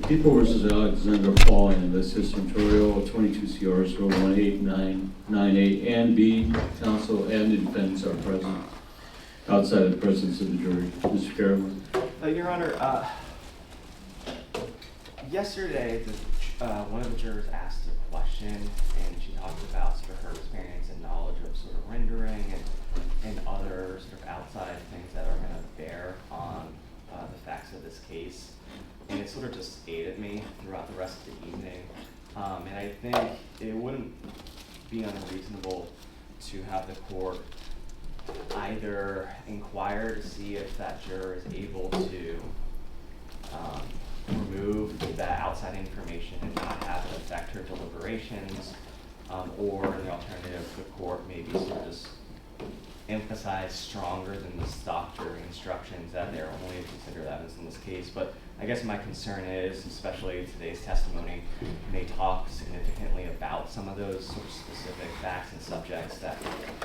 People versus Alexandra Paul and Alicia Santurio, 22 CRs 01898 and B, counsel and the defendants are present outside of the presence of the jury. Mr. Carolan. Your Honor, yesterday one of the jurors asked a question and she talked about sort of her experience and knowledge of sort of rendering and other sort of outside things that are going to bear on the facts of this case. And it sort of just ate at me throughout the rest of the evening. And I think it wouldn't be unreasonable to have the court either inquire to see if that juror is able to remove that outside information and not have it affect her deliberations, or in the alternative, the court maybe sort of just emphasize stronger than the stock jury instructions that they're only to consider evidence in this case. But I guess my concern is, especially today's testimony, may talk significantly about some of those sort of specific facts and subjects that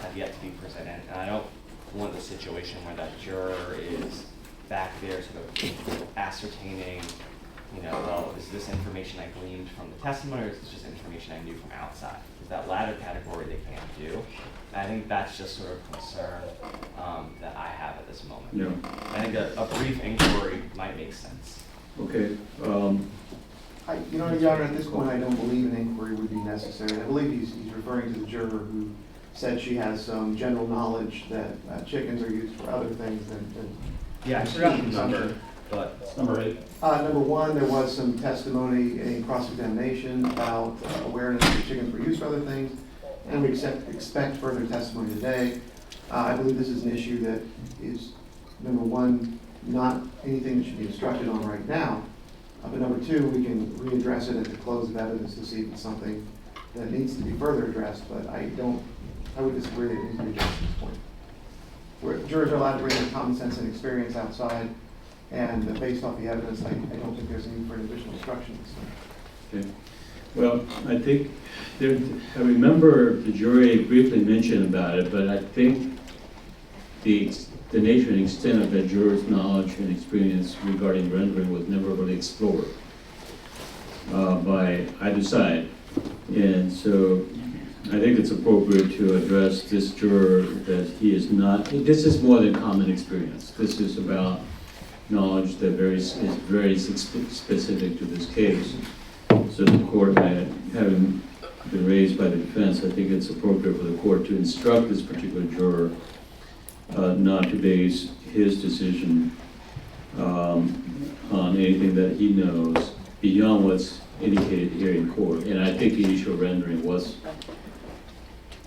have yet to be presented. And I don't want the situation where that juror is back there sort of ascertaining, well, is this information I gleaned from the testimony, or is this just information I knew from outside? Because that latter category they can't do. And I think that's just sort of concern that I have at this moment. Yeah. I think a brief inquiry might make sense. Okay. Your Honor, at this point, I don't believe an inquiry would be necessary. I believe he's referring to the juror who said she has some general knowledge that chickens are used for other things than Yeah, I forgot the number, but it's number 8. Number 1, there was some testimony in cross-examination about awareness that chickens were used for other things, and we expect further testimony today. I believe this is an issue that is, number 1, not anything that should be instructed on right now, but number 2, we can readdress it at the close of evidence to see if it's something that needs to be further addressed, but I would disagree that it needs to be addressed at this point. Where jurors are allowed to bring their common sense and experience outside, and based off the evidence, I don't think there's a need for an additional instructions. Okay. Well, I think I remember the jury briefly mentioned about it, but I think the nature and extent of that juror's knowledge and experience regarding rendering was never really explored by either side. And so I think it's appropriate to address this juror that he is not, this is more than common experience. This is about knowledge that is very specific to this case. So the court, having been raised by the defense, I think it's appropriate for the court to instruct this particular juror not to base his decision on anything that he knows beyond what's indicated here in court. And I think the issue of rendering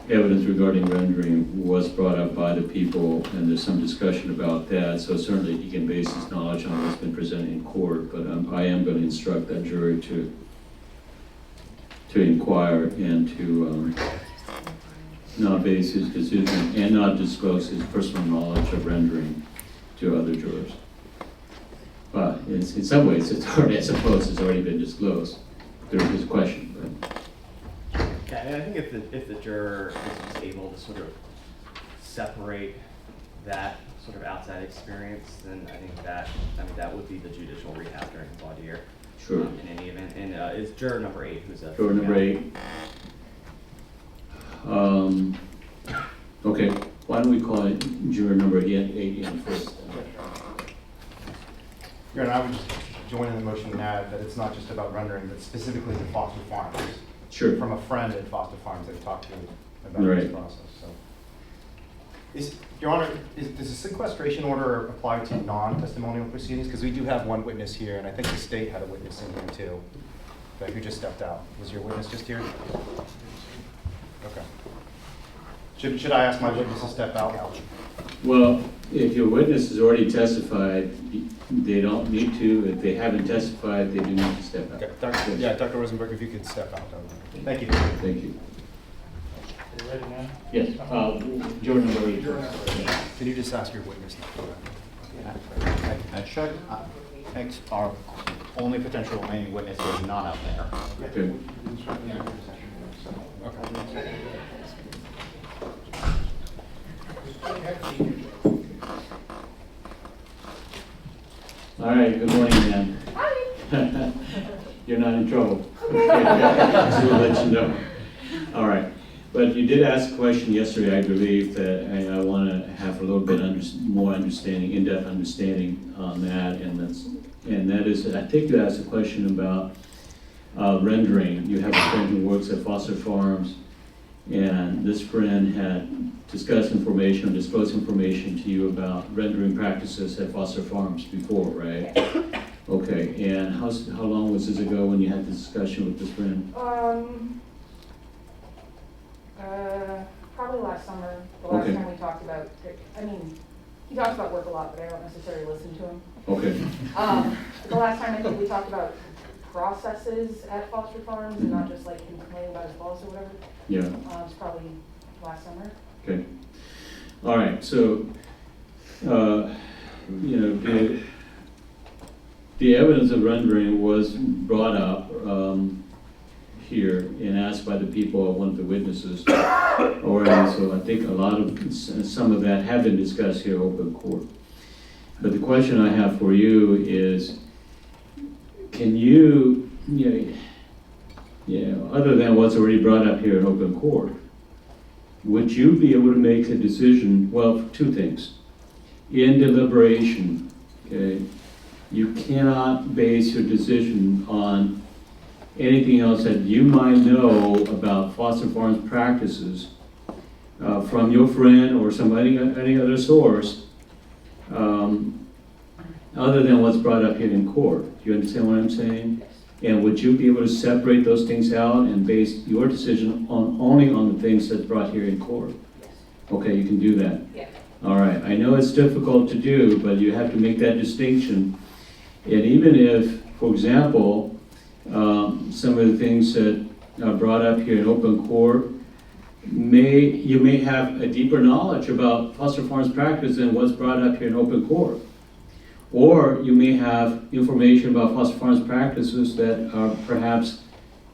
evidence regarding rendering was brought up by the people, and there's some discussion about that. So certainly he can base his knowledge on what's been presented in court, but I am going to instruct that jury to inquire and to not base his decision and not disclose his personal knowledge of rendering to other jurors. But in some ways, it's already, I suppose, it's already been disclosed through his question. But. Yeah, and I think if the juror is just able to sort of separate that sort of outside experience, then I think that would be the judicial rehab during voir dire. Sure. In any event, and is juror number 8 who's a juror number 8. Okay, why don't we call it juror number 8 in first? Your Honor, I would just join in the motion and add that it's not just about rendering, but specifically to Foster Farms. Sure. From a friend at Foster Farms that talked to me about this process. So, Your Honor, does the sequestration order apply to non-testimonial proceedings? Because we do have one witness here, and I think the state had a witness in here too, but who just stepped out. Was your witness just here? Okay. Should I ask my witness to step out? Well, if your witness has already testified, they don't need to. If they haven't testified, they do need to step out. Okay. Dr. Rosenberg, if you could step out. Thank you. Thank you. Are you ready now? Yes, juror number 8. Can you just ask your witness? Check our only potential remaining witness is not out there. Okay. All right, good morning, ma'am. Hi. You're not in trouble. Just to let you know. All right. But you did ask a question yesterday, I believe, that I want to have a little bit more understanding, in-depth understanding on that, and that is, I think you asked a question about rendering. You have a friend who works at foster farms, and this friend had discussed information, or disclosed information to you about rendering practices at foster farms before, right? Okay, and how long was this ago when you had this discussion with this friend? Probably last summer, the last Okay. time we talked about, I mean, he talks about work a lot, but I don't necessarily listen to him. Okay, The last time I think we talked about processes at foster farms and not just like him complaining about his boss or whatever. yeah, It's probably last summer. okay. All right, so, you know, the evidence of rendering was brought up here and asked by the people, one of the witnesses already, so I think some of that have been discussed here in open court. But the question I have for you is, can you know, other than what's already brought up here in open court, would you be able to make a decision, well, two things. In deliberation, okay, you cannot base your decision on anything else that you might know about foster farms practices from your friend or any other source, other than what's brought up here in court. Do you understand what I'm saying? And would you be able to separate those things out and base your decision only on the things that's brought here in court? Yes. Okay, you can do that. Yeah. All right, I know it's difficult to do, but you have to make that distinction. And even if, for example, some of the things that are brought up here in open court, you may have a deeper knowledge about foster farms practice than what's brought up here in open court. Or you may have information about foster farms practices that are perhaps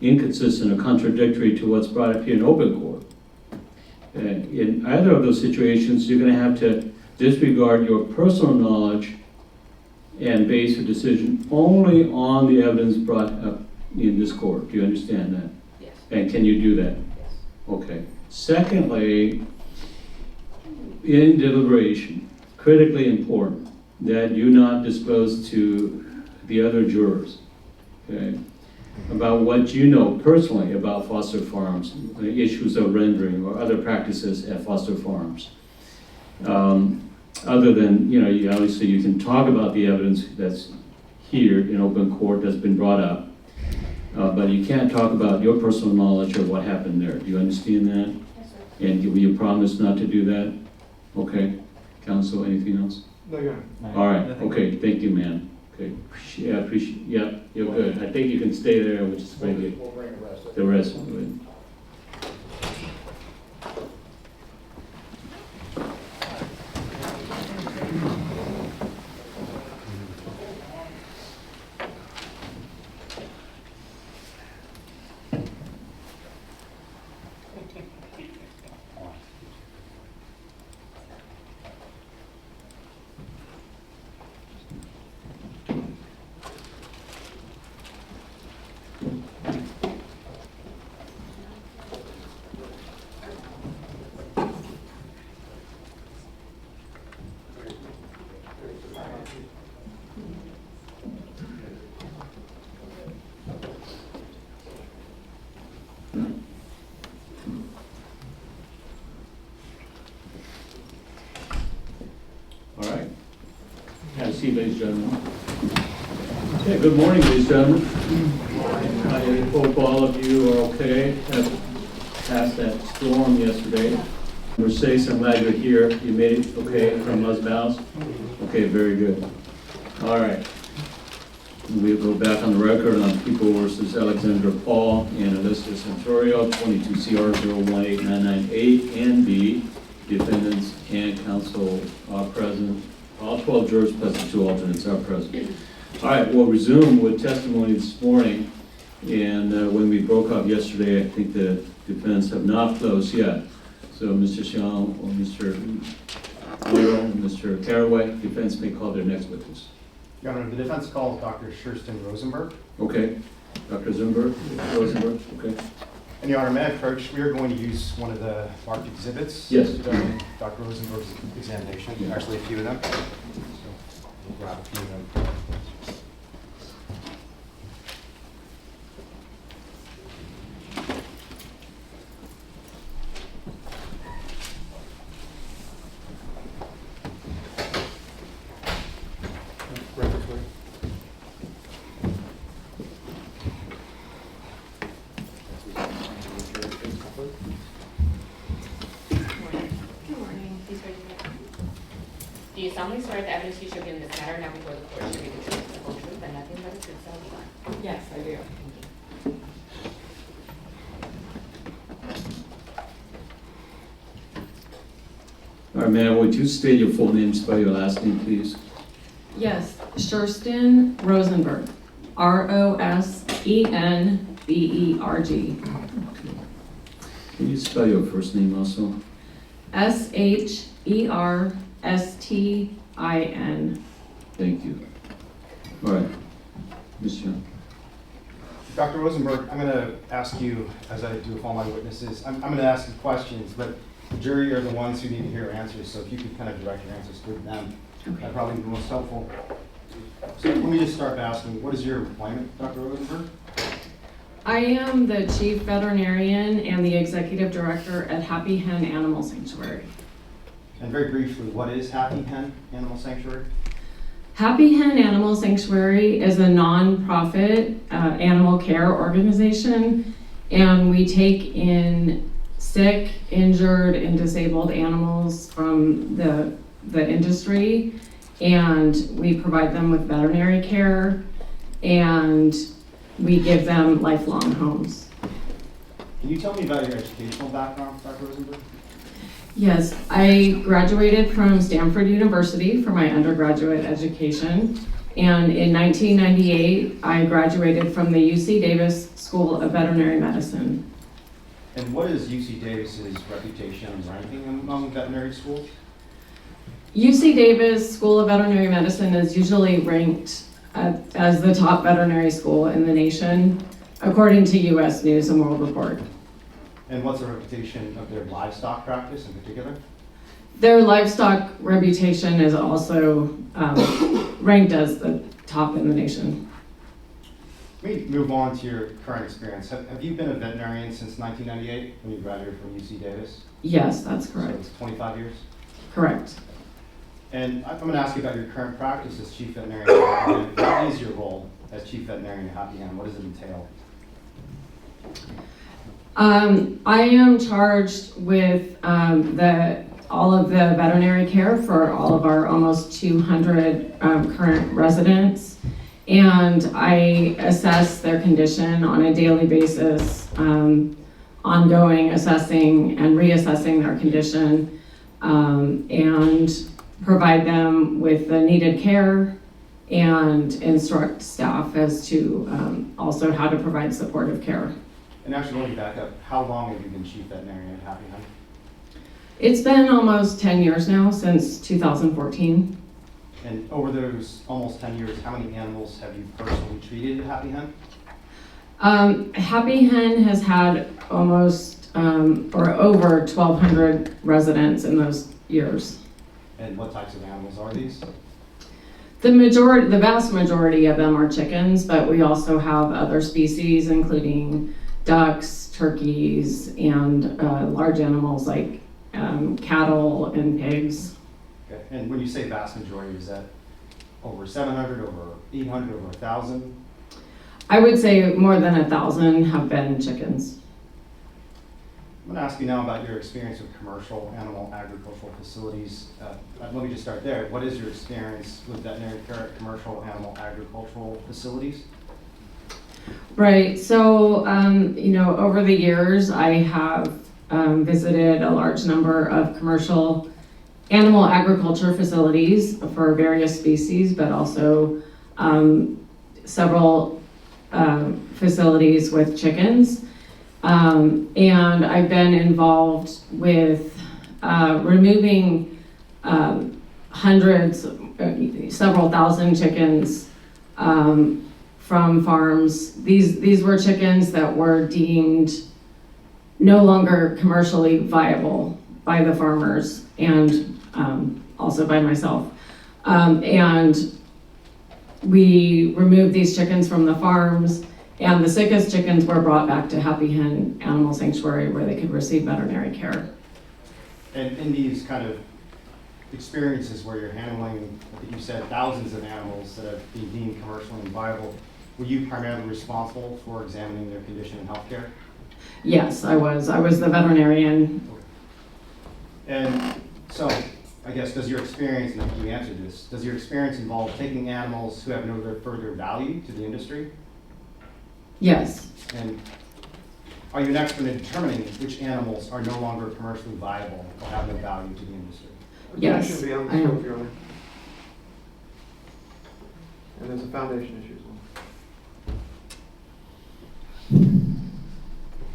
inconsistent or contradictory to what's brought up here in open court. In either of those situations, you're going to have to disregard your personal knowledge and base your decision only on the evidence brought up in this court. Do you understand that? Yes. And can you do that? Yes. Okay. Secondly, in deliberation, critically important that you not disclose to the other jurors, okay, about what you know personally about foster farms, the issues of rendering or other practices at foster farms. Other than, obviously you can talk about the evidence that's here in open court that's been brought up, but you can't talk about your personal knowledge of what happened there. Do you understand that? Yes, sir. And will you promise not to do that? Okay. Counsel, anything else? No, you're not. All right, okay, thank you, man. Okay, yeah, appreciate, yeah, you're good. I think you can stay there, which is very good. We'll bring the rest. The rest, good. All right. Have a seat, ladies and gentlemen. Okay, good morning, ladies and gentlemen. I hope all of you are okay. Have passed that storm yesterday. Mercedes, I'm glad you're here. You made it okay from Los Baos? Okay, very good. All right. We'll go back on the record on People versus Alexandra Paul and Alicia Santurio, 22 CR 018998 and B. Defendants and counsel are present. All 12 jurors plus the 2 alternates are present. All right, we'll resume with testimony this morning. And when we broke up yesterday, I think the defendants have not closed yet. So Mr. Xiong or Mr. Little, Mr. Caraway, defense may call their next witness. Your Honor, the defense calls Dr. Sherstin Rosenberg. Okay. Dr. Rosenberg, okay. And Your Honor, may I approach? We are going to use one of the marked exhibits. Yes. During Dr. Rosenberg's examination, Yeah. actually a few of them. So we'll grab a few of them. Good morning. Please raise your right hand. Do you solemnly swear that the evidence you shall give in this matter now before the court shall be the truth, the whole truth, and nothing but the truth, so help you God? Yes, I do. Thank you. All right, ma'am, would you state your full name, spell your last name, please? Yes, Sherstin Rosenberg, Rosenberg. Can you spell your first name also? Sherstin. Thank you. All right, Ms. Young. Dr. Rosenberg, I'm going to ask you, as I do with all my witnesses, I'm going to ask you questions, but the jury are the ones who need to hear answers, so if you could kind of direct your answers to them, that'd probably be most helpful. So let me just start by asking, what is your employment, Dr. Rosenberg? I am the chief veterinarian and the executive director at Happy Hen Animal Sanctuary. And very briefly, what is Happy Hen Animal Sanctuary? Happy Hen Animal Sanctuary is a nonprofit animal care organization, and we take in sick, injured, and disabled animals from the industry, and we provide them with veterinary care, and we give them lifelong homes. Can you tell me about your educational background, Dr. Rosenberg? Yes, I graduated from Stanford University for my undergraduate education, and in 1998, I graduated from the UC Davis School of Veterinary Medicine. And what is UC Davis's reputation and ranking among veterinary schools? UC Davis School of Veterinary Medicine is usually ranked as the top veterinary school in the nation, according to U.S. News and World Report. And what's the reputation of their livestock practice in particular? Their livestock reputation is also ranked as the top in the nation. Let me move on to your current experience. Have you been a veterinarian since 1998 when you graduated from UC Davis? Yes, that's So correct. it's 25 years? Correct. And I'm going to ask you about your current practice as chief veterinarian at Happy Hen. What is your role as chief veterinarian at Happy Hen? What does it entail? I am charged with all of the veterinary care for all of our almost 200 current residents, and I assess their condition on a daily basis, ongoing assessing and reassessing their condition, and provide them with the needed care and instruct staff as to also how to provide supportive care. And actually, let me back up. How long have you been chief veterinarian at Happy Hen? It's been almost 10 years now, since 2014. And over those almost 10 years, how many animals have you personally treated at Happy Hen? Happy Hen has had almost or over 1,200 residents in those years. And what types of animals are these? The vast majority of them are chickens, but we also have other species, including ducks, turkeys, and large animals like cattle and pigs. Okay. And when you say vast majority, is that over 700, over 800, over 1,000? I would say more than 1,000 have been chickens. I'm going to ask you now about your experience with commercial animal agricultural facilities. Let me just start there. What is your experience with veterinary care at commercial animal agricultural facilities? Right, so, over the years, I have visited a large number of commercial animal agriculture facilities for various species, but also several facilities with chickens. And I've been involved with removing hundreds, several thousand chickens from farms. These were chickens that were deemed no longer commercially viable by the farmers and also by myself. And we removed these chickens from the farms, and the sickest chickens were brought back to Happy Hen Animal Sanctuary where they could receive veterinary care. And in these kind of experiences where you're handling, I think you said, thousands of animals that have been deemed commercially viable, were you primarily responsible for examining their condition and healthcare? Yes, I was. I was the veterinarian. And so, I guess, does your experience, and I think you answered this, does your experience involve taking animals who have no further value to the industry? Yes. And are you an expert in determining which animals are no longer commercially viable or have no value to the industry? Yes, Objection beyond the I am. scope, Your Honor. And there's a foundation issue as well.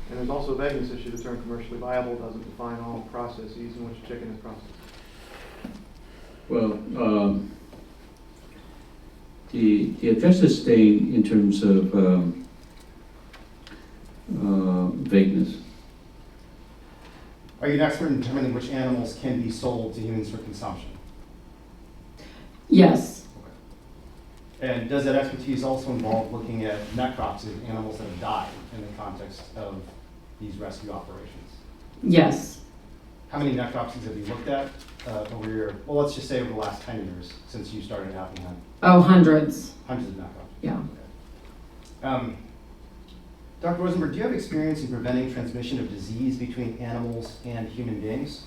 And there's also a vagueness issue. The term commercially viable doesn't define all processes in which chicken is processed. Well, the objection is staying in terms of vagueness. Are you an expert in determining which animals can be sold to humans for consumption? Yes. And does that expertise also involve looking at necropsy of animals that have died in the context of these rescue operations? Yes. How many necropsies have you looked at over your, well, let's just say over the last 10 years since you started Happy Hen? Oh, hundreds. Hundreds of necropsies. Yeah. Dr. Rosenberg, do you have experience in preventing transmission of disease between animals and human beings?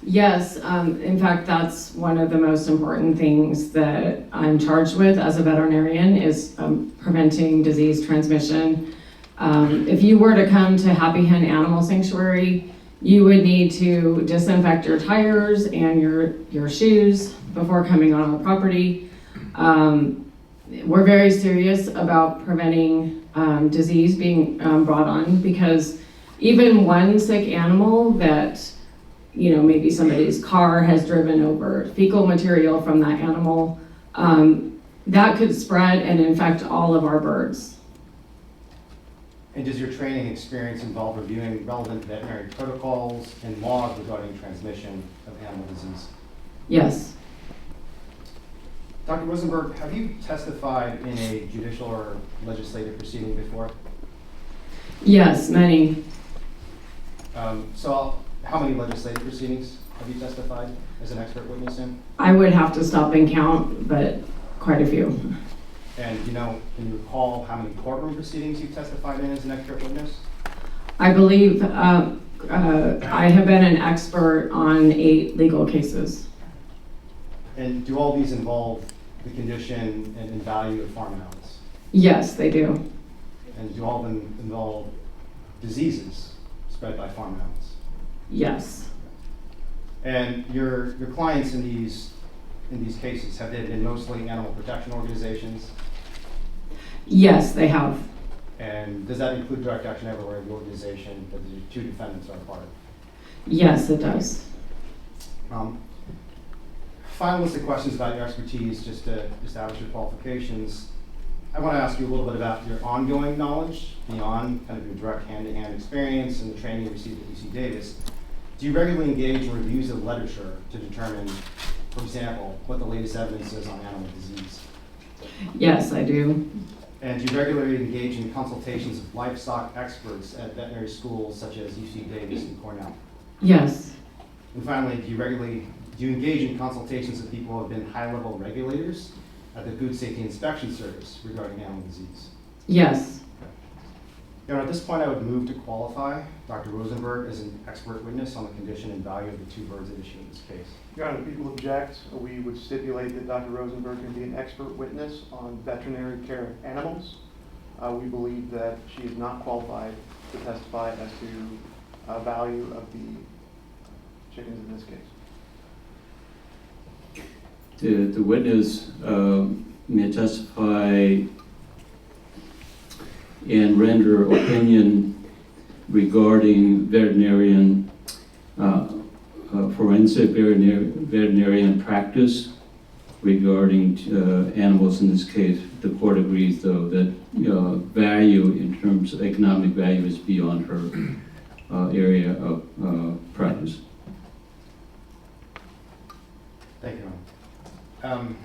Yes. In fact, that's one of the most important things that I'm charged with as a veterinarian is preventing disease transmission. If you were to come to Happy Hen Animal Sanctuary, you would need to disinfect your tires and your shoes before coming on our property. We're very serious about preventing disease being brought on, because even one sick animal that, you know, maybe somebody's car has driven over fecal material from that animal, that could spread and infect all of our birds. And does your training experience involve reviewing relevant veterinary protocols and laws regarding transmission of animal disease? Yes. Dr. Rosenberg, have you testified in a judicial or legislative proceeding before? Yes, many. So how many legislative proceedings have you testified as an expert witness in? I would have to stop and count, but quite a few. And can you recall how many courtroom proceedings you've testified in as an expert witness? I believe I have been an expert on 8 legal cases. And do all these involve the condition and value of farm animals? Yes, they do. And do all of them involve diseases spread by farm animals? Yes. And your clients in these cases, have they been mostly animal protection organizations? Yes, they have. And does that include Direct Action Everywhere, the organization that the 2 defendants are a part of? Yes, it does. Final list of questions about your expertise, just to establish your qualifications. I want to ask you a little bit about your ongoing knowledge beyond kind of your direct hand-to-hand experience and the training you received at UC Davis. Do you regularly engage in reviews of literature to determine, for example, what the latest evidence is on animal disease? Yes, I do. And do you regularly engage in consultations of livestock experts at veterinary schools such as UC Davis and Cornell? Yes. And finally, do you engage in consultations with people who have been high-level regulators at the Food Safety Inspection Service regarding animal disease? Yes. At this point, I would move to qualify Dr. Rosenberg as an expert witness on the condition and value of the 2 birds at issue in this case. Your Honor, if people object, we would stipulate that Dr. Rosenberg can be an expert witness on veterinary care of animals. We believe that she is not qualified to testify as to value of the chickens in this case. The witness may testify and render opinion regarding veterinarian forensic veterinarian practice regarding animals. In this case, the court agrees, though, that value in terms of economic value is beyond her area of practice. Thank you, Ron.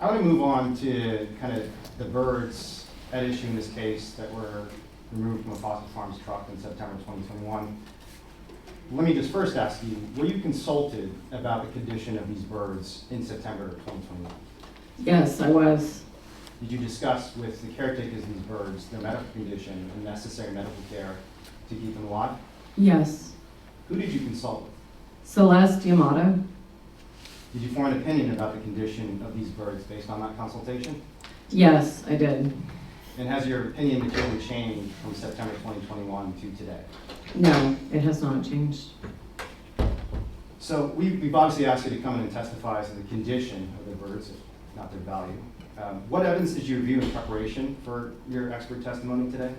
I want to move on to kind of the birds at issue in this case that were removed from a Foster Farms truck in September 2021. Let me just first ask you, were you consulted about the condition of these birds in September of 2021? Yes, I was. Did you discuss with the caretakers of these birds their medical condition and necessary medical care to keep them alive? Yes. Who did you consult with? Celeste Yamato. Did you form an opinion about the condition of these birds based on that consultation? Yes, I did. And has your opinion materially changed from September 2021 to today? No, it has not changed. So we've obviously asked you to come in and testify as to the condition of the birds, if not their value. What evidence did you review in preparation for your expert testimony today?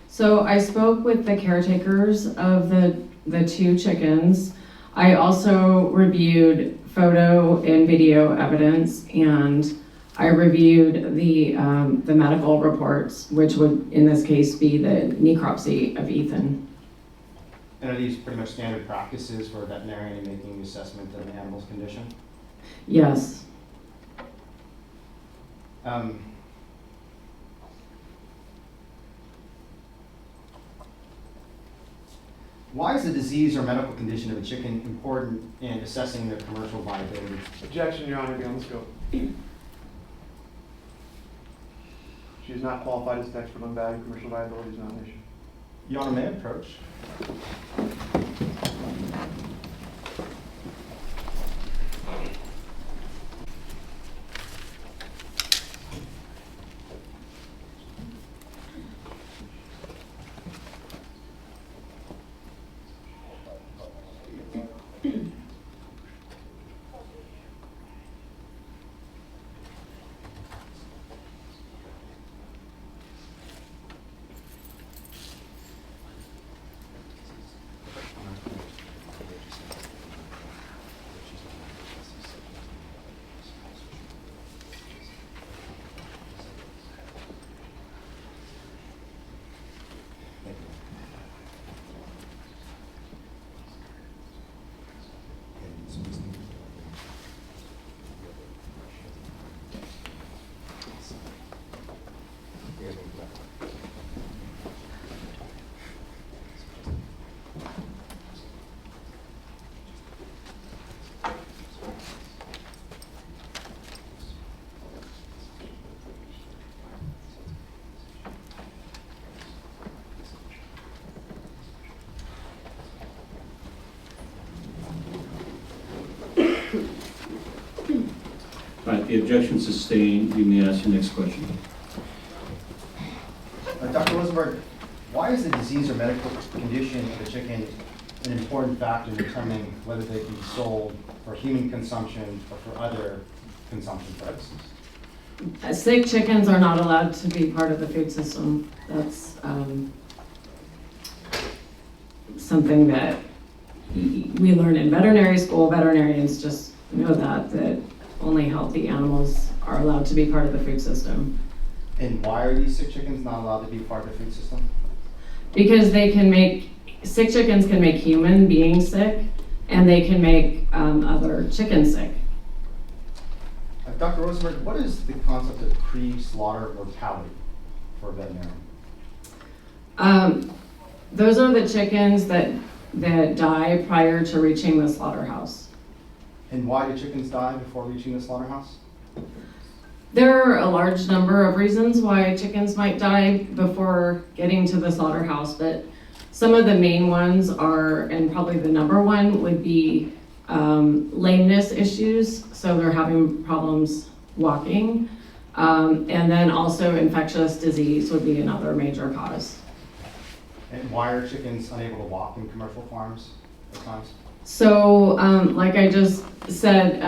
So I spoke with the caretakers of the two chickens. I also reviewed photo and video evidence, and I reviewed the medical reports, which would, in this case, be the necropsy of Ethan. And are these pretty much standard practices for a veterinarian in making an assessment of an animal's condition? Yes. Why is the disease or medical condition of a chicken important in assessing their commercial viability? Objection, Your Honor, beyond the scope. She is not qualified as an expert on value. Commercial viability is not an issue. Your Honor, may I approach? All right, the objection sustained. You may ask your next question. Dr. Rosenberg, why is the disease or medical condition of a chicken an important factor in determining whether they can be sold for human consumption or for other consumption purposes? Sick chickens are not allowed to be part of the food system. That's something that we learn in veterinary school. Veterinarians just know that only healthy animals are allowed to be part of the food system. And why are these sick chickens not allowed to be part of the food system? Because sick chickens can make human beings sick, and they can make other chickens sick. Dr. Rosenberg, what is the concept of pre-slaughter mortality for a veterinarian? Those are the chickens that die prior to reaching the slaughterhouse. And why do chickens die before reaching the slaughterhouse? There are a large number of reasons why chickens might die before getting to the slaughterhouse, but some of the main ones are, and probably the number one would be lameness issues, so they're having problems walking, and then also infectious disease would be another major cause. And why are chickens unable to walk in commercial farms at times? So, like I just said,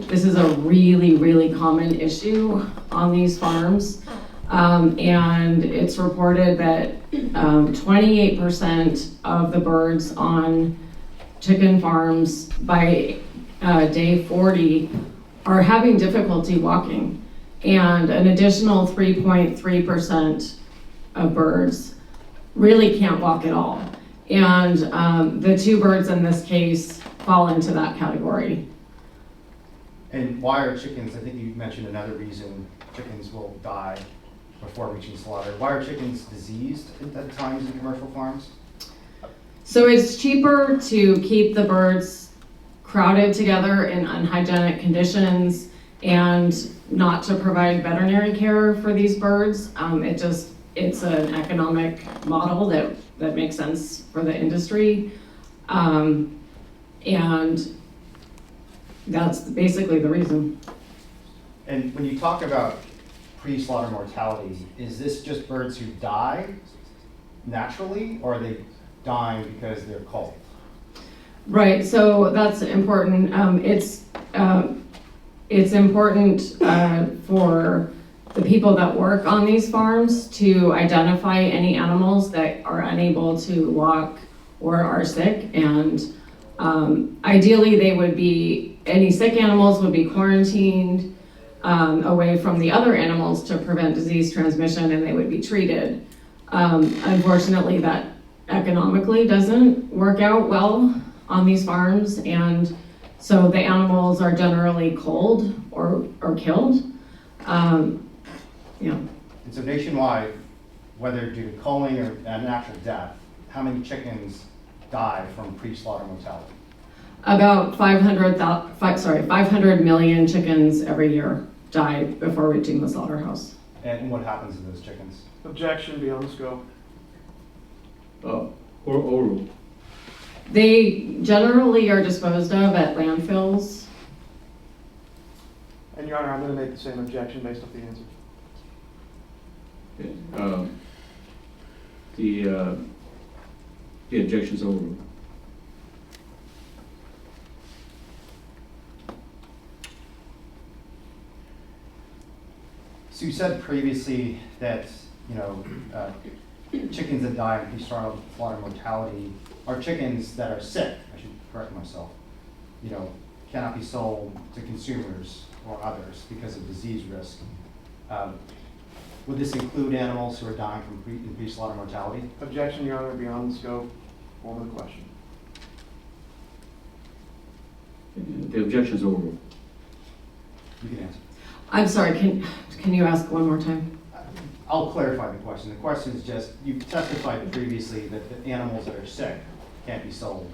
this is a really, really common issue on these farms. And it's reported that 28% of the birds on chicken farms by day 40 are having difficulty walking. And an additional 3.3% of birds really can't walk at all. And the 2 birds in this case fall into that category. And why are chickens, I think you mentioned another reason chickens will die before reaching slaughter. Why are chickens diseased at times in commercial farms? So it's cheaper to keep the birds crowded together in unhygienic conditions and not to provide veterinary care for these birds. It's an economic model that makes sense for the industry. And that's basically the reason. And when you talk about pre-slaughter mortality, is this just birds who die naturally, or are they dying because they're cold? Right, so that's important. It's important for the people that work on these farms to identify any animals that are unable to walk or are sick, and ideally any sick animals would be quarantined away from the other animals to prevent disease transmission, and they would be treated. Unfortunately, that economically doesn't work out well on these farms, and so the animals are generally cold or killed. And so nationwide, whether due to culling or a natural death, how many chickens die from pre-slaughter mortality? About 500 million chickens every year die before reaching the slaughterhouse. And what happens to those chickens? Objection beyond the scope. Or oral. They generally are disposed of at landfills. And Your Honor, I'm going to make the same objection based off the answer. Okay. The objection's over. So you said previously that, chickens that die of pre-slaughter mortality are chickens that are sick. I should correct myself. Cannot be sold to consumers or others because of disease risk. Would this include animals who are dying from pre-slaughter mortality? Objection, Your Honor, beyond the scope. Form of the question. The objection's over. You can answer. I'm sorry, can you ask one more time? I'll clarify the question. The question is just, you testified previously that the animals that are sick can't be sold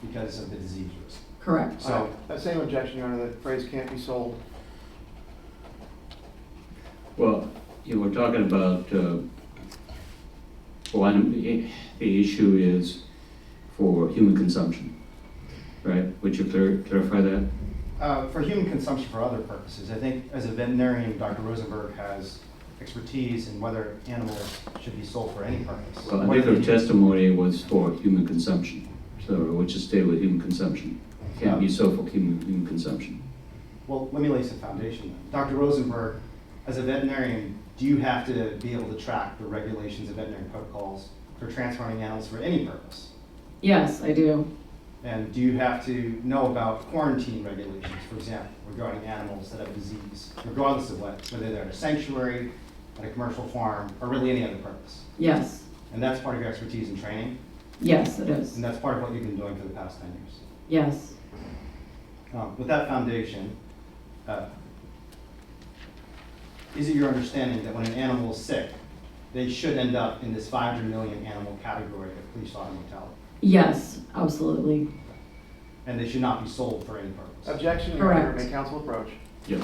because of the disease risk. Correct. So That same objection, Your Honor, that phrase can't be sold. Well, we're talking about, the issue is for human consumption, right? Would you clarify that? for human consumption for other purposes, I think as a veterinarian, Dr. Rosenberg has expertise in whether animals should be sold for any purpose. Well, I think her testimony was for human consumption, so we'll just stay with human consumption. Can't be sold for human consumption. Well, let me lay some foundation then. Dr. Rosenberg, as a veterinarian, do you have to be able to track the regulations of veterinary protocols for transporting animals for any purpose? Yes, I do. And do you have to know about quarantine regulations, for example, regarding animals that have disease, regardless of whether they're at a sanctuary, at a commercial farm, or really any other purpose? Yes. And that's part of your expertise and training? Yes, it is. And that's part of what you've been doing for the past 10 years? Yes. With that foundation, is it your understanding that when an animal is sick, they should end up in this 500 million animal category of police slaughter mortality? Yes, absolutely. And they should not be sold for any purpose? Objection, Your Honor. Correct. May counsel approach. Yes.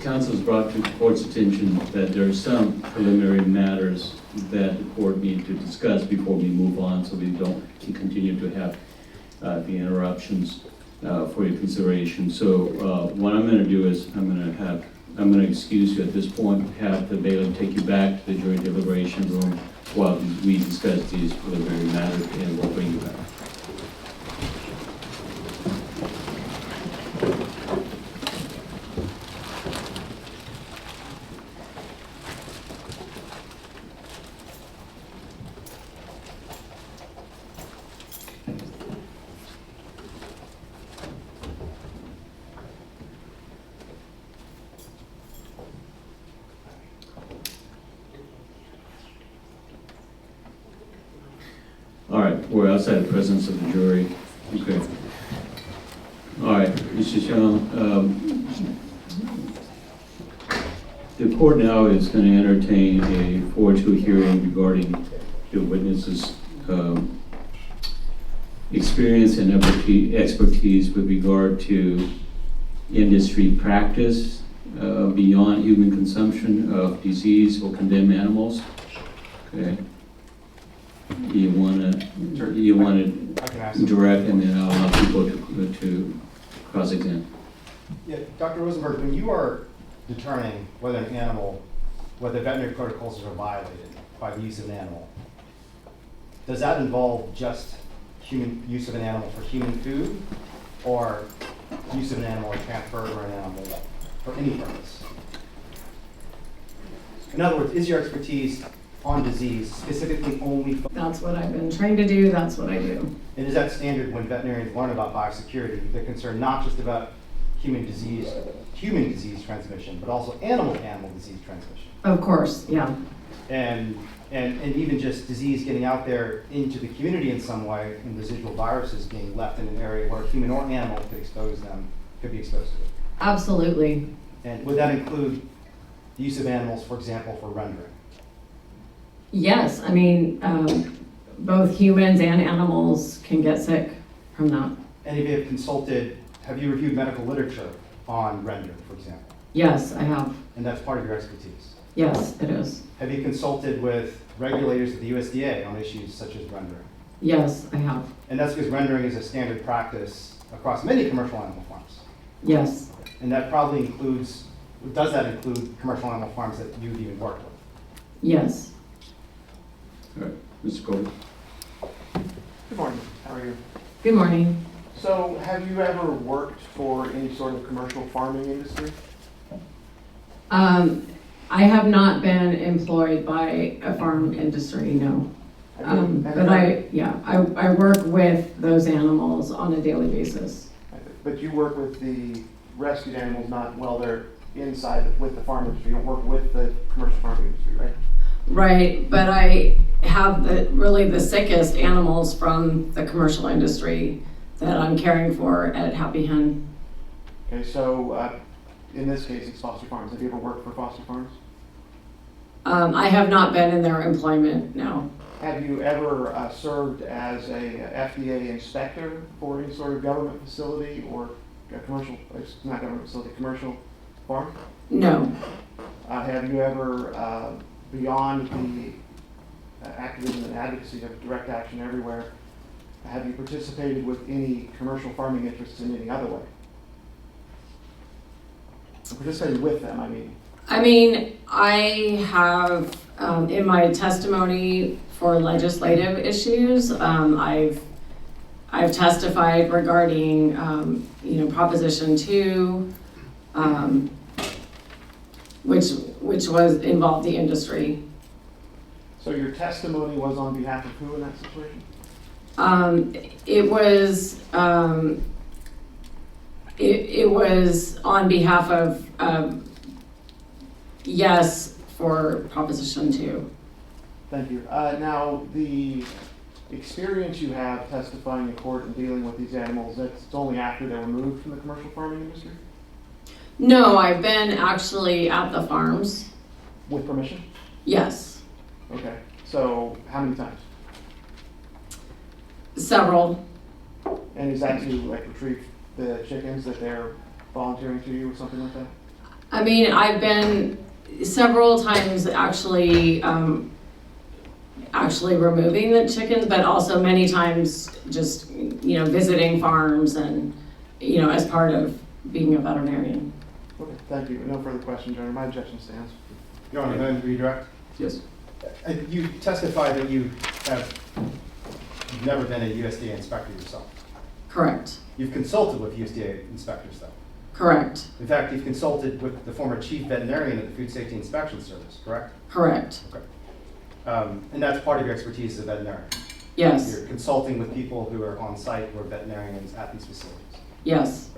Council has brought to the court's attention that there are some preliminary matters that the court needs to discuss before we move on, so we don't continue to have the interruptions for your consideration. So what I'm going to do is I'm going to excuse you at this point, have the bailiff take you back to the jury deliberation room while we discuss these preliminary matters, and we'll bring you back. or outside the presence of the jury. Okay. All right, Mr. Young, the court now is going to entertain a 4-2 hearing regarding the witness's experience and expertise with regard to industry practice beyond human consumption of disease or condemned animals. Okay. You want I can ask. to direct, and then I'll allow people to cross-examine. Yeah, Dr. Rosenberg, when you are determining whether an animal, whether veterinary protocols are violated by the use of an animal, does that involve just human use of an animal for human food, or use of an animal or transfer of an animal for any purpose? In other words, is your expertise on disease specifically only That's what I've been trained to do, that's what I do. and is that standard when veterinarians learn about biosecurity? They're concerned not just about human disease transmission, but also animal-to-animal disease transmission. Of course, yeah. And even just disease getting out there into the community in some way, and residual viruses being left in an area where a human or animal could be exposed to it. Absolutely. And would that include the use of animals, for example, for rendering? Yes, I mean, both humans and animals can get sick from that. And if have you reviewed medical literature on rendering, for example? Yes, I have. And that's part of your expertise. Yes, it is. Have you consulted with regulators at the USDA on issues such as rendering? Yes, I have. And that's because rendering is a standard practice across many commercial animal farms. Yes. And that probably does that include commercial animal farms that you've even worked with? Yes. All right, Mr. Cole. Good morning, how are you? Good morning. So have you ever worked for any sort of commercial farming industry? I have not been employed by a farm industry, no. But I work with those animals on a daily basis. But you work with the rescued animals, not while they're inside with the farm industry. You don't work with the commercial farming industry, right? Right, but I have really the sickest animals from the commercial industry that I'm caring for at Happy Hen. Okay, so in this case, it's foster farms. Have you ever worked for foster farms? I have not been in their employment, no. Have you ever served as a FDA inspector for any sort of government facility or a commercial, not government facility, commercial farm? No. Have you ever, beyond the activism and advocacy of direct action everywhere, have you participated with any commercial farming interests in any other way? Participated with them, I mean. I have, in my testimony for legislative issues, I've testified regarding, Proposition 2, which involved the industry. So your testimony was on behalf of who in that situation? It was on behalf of yes for Proposition 2. Thank you. Now, the experience you have testifying in court and dealing with these animals, it's only after they were moved from the commercial farming industry? No, I've been actually at the farms. With permission? Yes, Okay. So how many times? several. And is that to like retrieve the chickens that they're volunteering to you or something like that? I've been several times actually removing the chickens, but also many times just, visiting farms and, as part of being a veterinarian. Okay, thank you. No further questions, Your Honor. My objection stands. Your Honor, then redirect. Yes. You testified that you've never been a USDA inspector yourself. Correct. You've consulted with USDA inspectors, though. Correct. In fact, you've consulted with the former chief veterinarian of the Food Safety Inspection Service, correct? Correct. Okay. And that's part of your expertise as a veterinarian. Yes. You're consulting with people who are on site who are veterinarians at these facilities. Yes.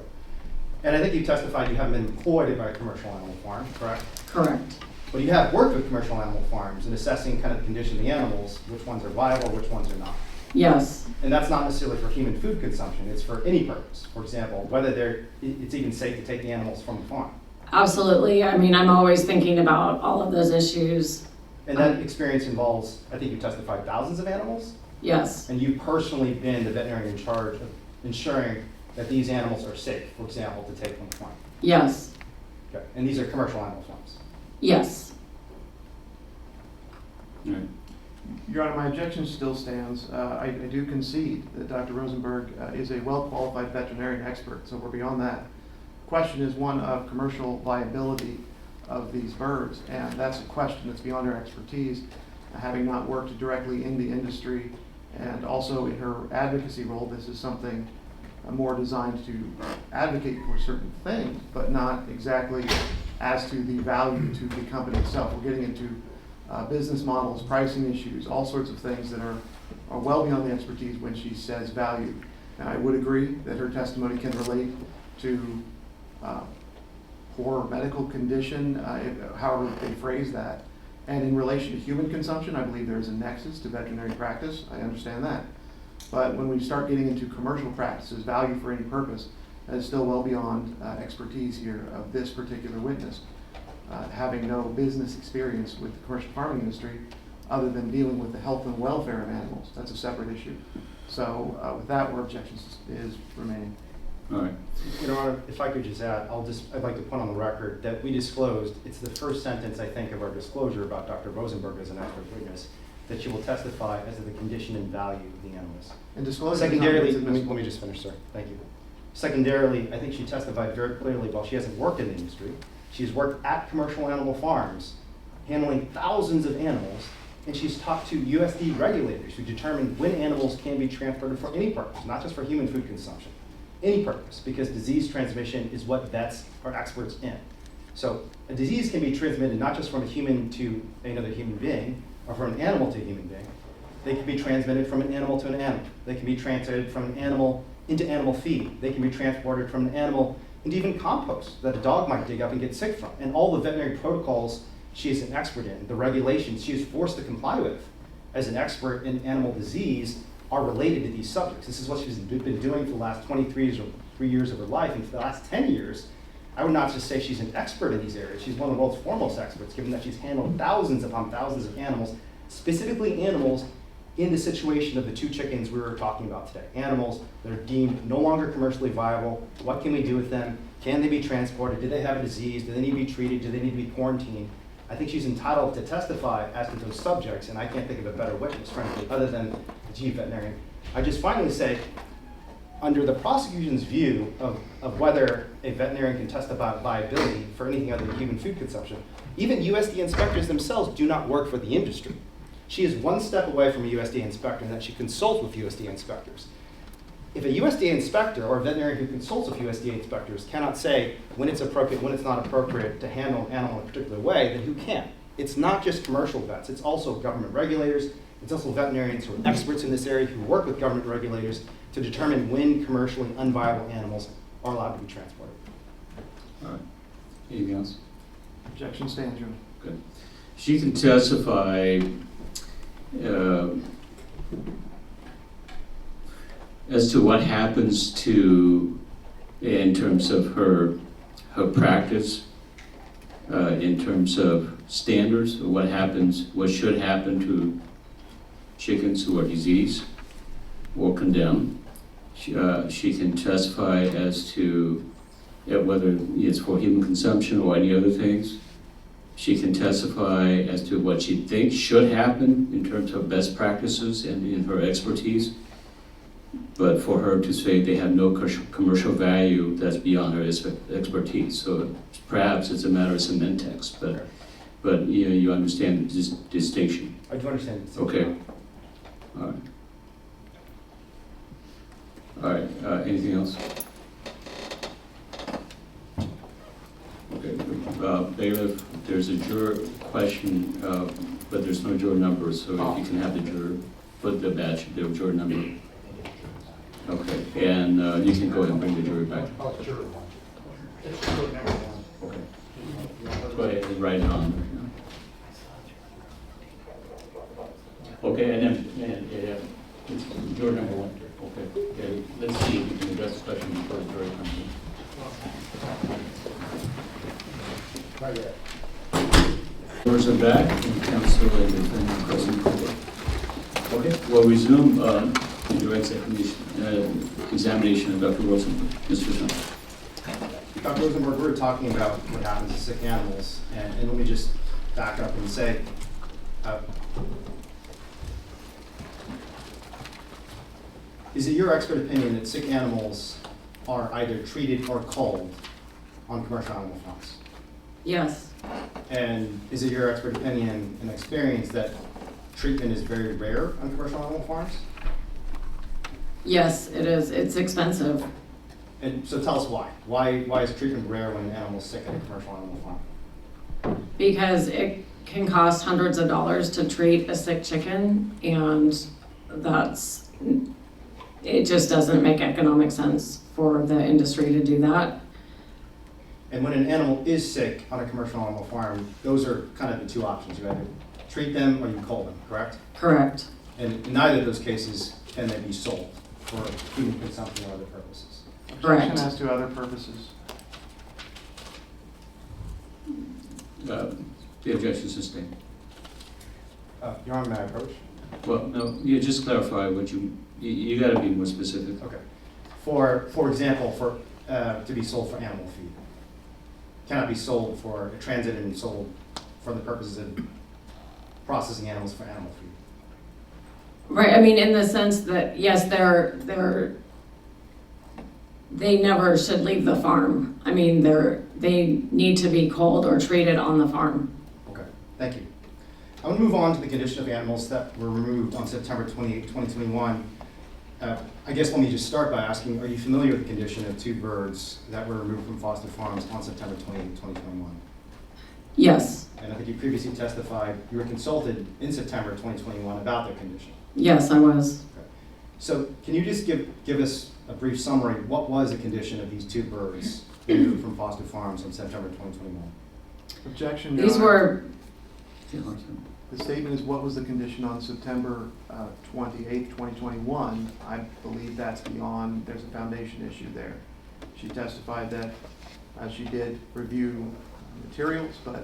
And I think you testified you haven't been employed by a commercial animal farm, correct? Correct. But you have worked with commercial animal farms in assessing kind of the condition of the animals, which ones are viable, which ones are not. Yes, And that's not necessarily for human food consumption, it's for any purpose. For example, whether it's even safe to take the animals from the farm. absolutely. I mean, I'm always thinking about all of those issues. And that experience involves, I think you testified, thousands of animals? Yes, And you've personally been the veterinarian in charge of ensuring that these animals are safe, for example, to take from the farm. yes, Okay. And these are commercial animal farms. yes. Right. Your Honor, my objection still stands. I do concede that Dr. Rosenberg is a well-qualified veterinarian expert, so we're beyond that. Question is one of commercial viability of these birds, and that's a question that's beyond her expertise, having not worked directly in the industry, and also in her advocacy role, this is something more designed to advocate for certain things, but not exactly as to the value to the company itself. We're getting into business models, pricing issues, all sorts of things that are well beyond the expertise when she says value. And I would agree that her testimony can relate to poor medical condition, however they phrase that. And in relation to human consumption, I believe there's a nexus to veterinary practice. I understand that. But when we start getting into commercial practices, value for any purpose, that is still well beyond expertise here of this particular witness. Having no business experience with the commercial farming industry other than dealing with the health and welfare of animals. That's a separate issue. So with that, our objections is remaining. All right. Your Honor, if I could just add, I'd like to put on the record that we disclosed, it's the first sentence, I think, of our disclosure about Dr. Rosenberg as an expert witness, that she will testify as to the condition and value of the animals. And disclosure. Secondarily, let me just finish, sir. Thank you. Secondarily, I think she testified very clearly, while she hasn't worked in the industry, she's worked at commercial animal farms, handling thousands of animals, and she's talked to USD regulators who determine when animals can be transported for any purpose, not just for human food consumption. Any purpose, because disease transmission is what vets are experts in. So a disease can be transmitted not just from a human to another human being, or from an animal to a human being. They can be transmitted from an animal to an animal. They can be translated from an animal into animal feed. They can be transported from an animal into even compost that a dog might dig up and get sick from. And all the veterinary protocols she is an expert in, the regulations she is forced to comply with as an expert in animal disease are related to these subjects. This is what she's been doing for the last 23 years of her life, and for the last 10 years, I would not just say she's an expert in these areas. She's one of the world's foremost experts, given that she's handled thousands upon thousands of animals, specifically animals in the situation of the two chickens we were talking about today. Animals that are deemed no longer commercially viable. What can we do with them? Can they be transported? Do they have a disease? Do they need to be treated? Do they need to be quarantined? I think she's entitled to testify as to those subjects, and I can't think of a better witness, frankly, other than the chief veterinarian. I just finally say, under the prosecution's view of whether a veterinarian can testify viability for anything other than human food consumption, even USDA inspectors themselves do not work for the industry. She is one step away from a USDA inspector in that she consults with USDA inspectors. If a USDA inspector or a veterinarian who consults with USDA inspectors cannot say when it's appropriate, when it's not appropriate to handle an animal in a particular way, then who can? It's not just commercial vets, it's also government regulators, it's also veterinarians who are experts in this area who work with government regulators to determine when commercially unviable animals are allowed to be transported. All right. Anything else? Objection stands, Your Honor. Good. She can testify as to what happens to, in terms of her practice, in terms of standards, or what happens, what should happen to chickens who are diseased or condemned. She can testify as to whether it's for human consumption or any other things. She can testify as to what she thinks should happen in terms of best practices and in her expertise. But for her to say they have no commercial value, that's beyond her expertise. So perhaps it's a matter of semantics, but you understand the distinction. I do understand. Okay. All right. All right. Anything else? Okay. Bailiff, there's a juror question, but there's no juror number, so if you can have the juror put the badge, the juror number. Okay, and you can go ahead and bring the jury back. Okay. Go ahead and write it on. Okay, and then, Juror number one. Okay, let's see if we can address the question before the jury comes in. Jurors are back, and counsel and defendant present. Okay, we'll resume your examination of Dr. Rosenberg. Mr. Sutton. Dr. Rosenberg, we were talking about what happens to sick animals, and let me just back up and say, is it your expert opinion that sick animals are either treated or culled on commercial animal farms? Yes, And is it your expert opinion and experience that treatment is very rare on commercial animal farms? yes, it is. It's expensive. And so tell us why. Why is treatment rare when an animal's sick at a commercial animal farm? Because it can cost hundreds of dollars to treat a sick chicken, and it just doesn't make economic sense for the industry to do that. And when an animal is sick on a commercial animal farm, those are kind of the two options. You either treat them or you cull them, correct? Correct. And in neither of those cases can they be sold for human consumption or other purposes. Objection Correct. as to other purposes. The objection is sustained. Your Honor, may I approach? Well, no, you just clarify what you got to be more specific. Okay. For example, to be sold for animal feed. Cannot be sold for transit and sold for the purposes of processing animals for animal feed. Right, I mean, in the sense that, yes, they never should leave the farm. I mean, they need to be culled or treated on the farm. Okay, thank you. I'm going to move on to the condition of animals that were removed on September 28, 2021. I guess let me just start by asking, are you familiar with the condition of two birds that were removed from foster farms on September 28, 2021? Yes, And I think you previously testified you were consulted in September 2021 about their condition. yes, I was. So can you just give us a brief summary? What was the condition of these two birds removed from foster farms in September 2021? Objection, Your These Honor. were, The statement is what was the condition on September 28th, 2021. I believe that's beyond, there's a foundation issue there. She testified that she did review materials, but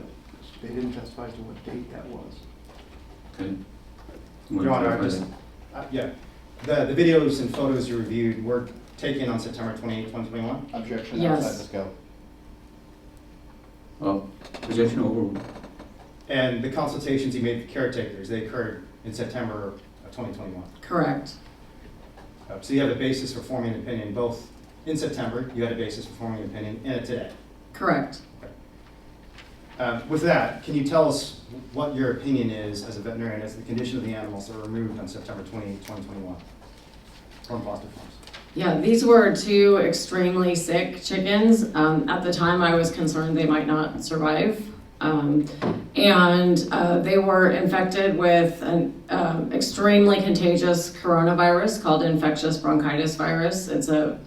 they didn't testify to what date that was. Okay. Your Honor, the videos and photos you reviewed were taken on September 28, 2021? Objection Yes. outside the scope. Well, objection overruled. And the consultations you made with caretakers, they occurred in September of 2021. correct. So you have a basis for forming an opinion, both in September, you had a basis for forming an opinion, and today. Correct. With that, can you tell us what your opinion is as a veterinarian as the condition of the animals that were removed on September 28, 2021 from foster farms? Yeah, these were two extremely sick chickens. At the time, I was concerned they might not survive. They were infected with an extremely contagious coronavirus called infectious bronchitis virus. It's a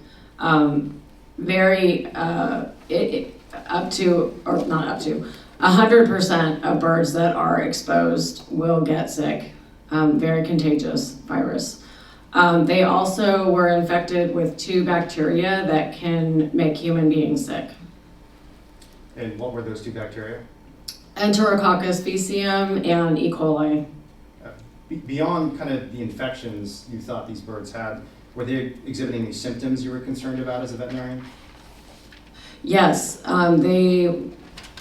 very, up to, or not up to, 100% of birds that are exposed will get sick. Very contagious virus. They also were infected with two bacteria that can make human beings sick. And what were those two bacteria? Enterococcus faecium and E. coli. Beyond kind of the infections you thought these birds had, were they exhibiting any symptoms you were concerned about as a veterinarian? Yes,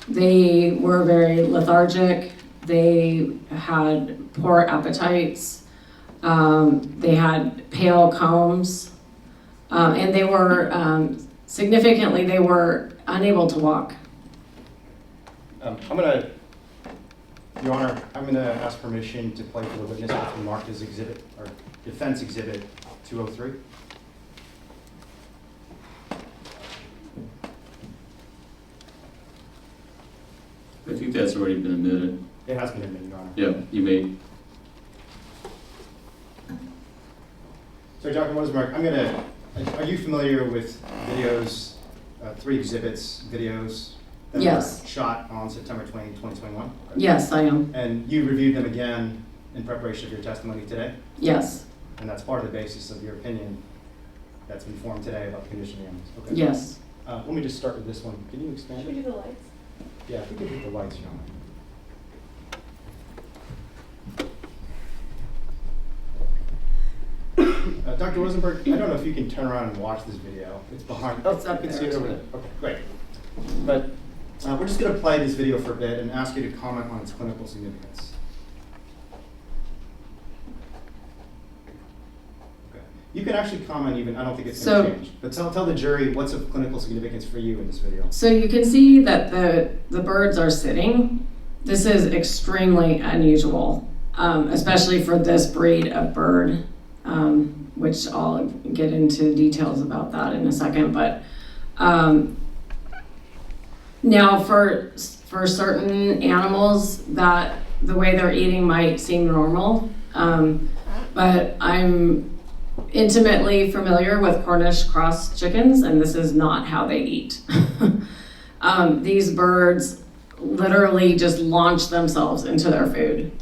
they were very lethargic. They had poor appetites. They had pale combs, and they were significantly they were unable to walk. Your Honor, I'm gonna ask permission to play for the witness what's been marked as exhibit, or defense exhibit 203. I think that's already been admitted. It has been admitted, Your Honor. Yeah, you may. So Dr. Rosenberg, are you familiar with videos, 3 exhibits, videos that Yes. were shot on September 20, 2021? Okay. Yes, I am. And you reviewed them again in preparation of your testimony today? Yes. And that's part of the basis of your opinion that's been formed today about the condition of animals. Okay. Yes. Let me just start with this one. Can you expand Should we it? do the lights? Yeah, if we could hit the lights, John. Dr. Rosenberg, I don't know if you can turn around and watch this video. It's behind. It's up you can there, see it over too. there. Okay, great. But we're just going to play this video for a bit and ask you to comment on its clinical significance. Okay. You can actually comment even, I don't think it's going to change. But tell the jury what's of clinical significance for you in this video. So you can see that the birds are sitting. This is extremely unusual, especially for this breed of bird, which I'll get into details about that in a second. But now for certain animals, that the way they're eating might seem normal, but I'm intimately familiar with Cornish cross chickens, and this is not how they eat. These birds literally just launch themselves into their food.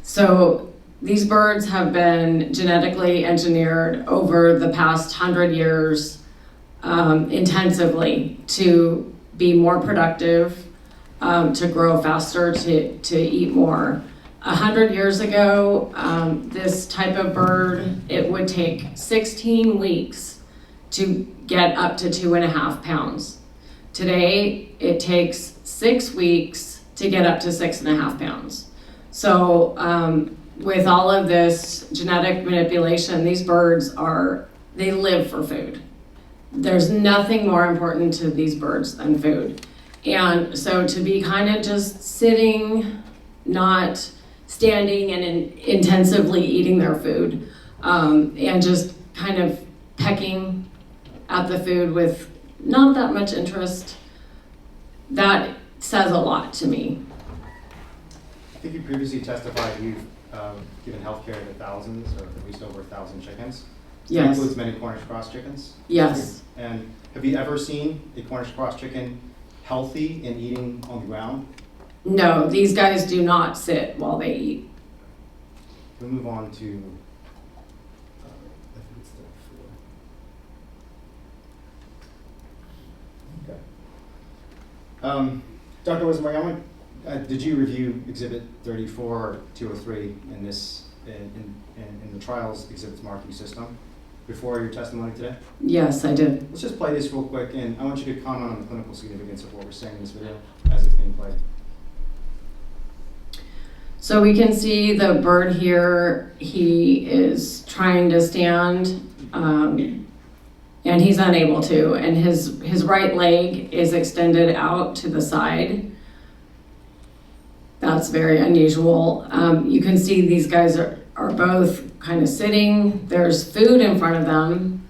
So these birds have been genetically engineered over the past 100 years intensively to be more productive, to grow faster, to eat more. 100 years ago, this type of bird, it would take 16 weeks to get up to 2.5 pounds. Today, it takes 6 weeks to get up to 6.5 pounds. So with all of this genetic manipulation, these birds they live for food. There's nothing more important to these birds than food. And so to be kind of just sitting, not standing and intensively eating their food, and just kind of pecking at the food with not that much interest, that says a lot to me. I think you previously testified you've given health care to thousands, or at least over 1,000 chickens. That Yes. includes many Cornish cross chickens. Yes. And have you ever seen a Cornish cross chicken healthy and eating on the ground? No, these guys do not sit while they eat. We'll move on to, I think it's the 4. Okay. Dr. Rosenberg, did you review Exhibit 34 or 203 in this, in the trials exhibits marking system before your testimony today? Yes, I did. Let's just play this real quick, and I want you to comment on the clinical significance of what we're saying in this video as it's being played. So we can see the bird here, he is trying to stand, and he's unable to, and his right leg is extended out to the side. That's very unusual. You can see these guys are both kind of sitting. There's food in front of them.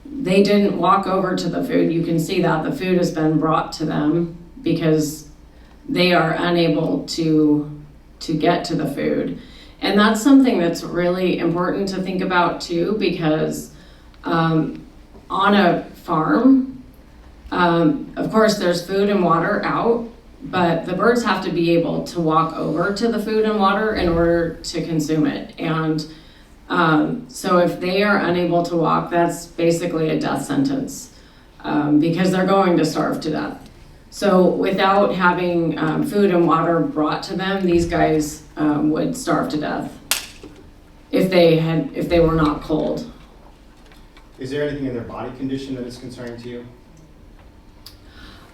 They didn't walk over to the food. You can see that the food has been brought to them because they are unable to get to the food. And that's something that's really important to think about too, because on a farm, of course there's food and water out, but the birds have to be able to walk over to the food and water in order to consume it. And so if they are unable to walk, that's basically a death sentence because they're going to starve to death. So without having food and water brought to them, these guys would starve to death if they were not cold. Is there anything in their body condition that is concerning to you?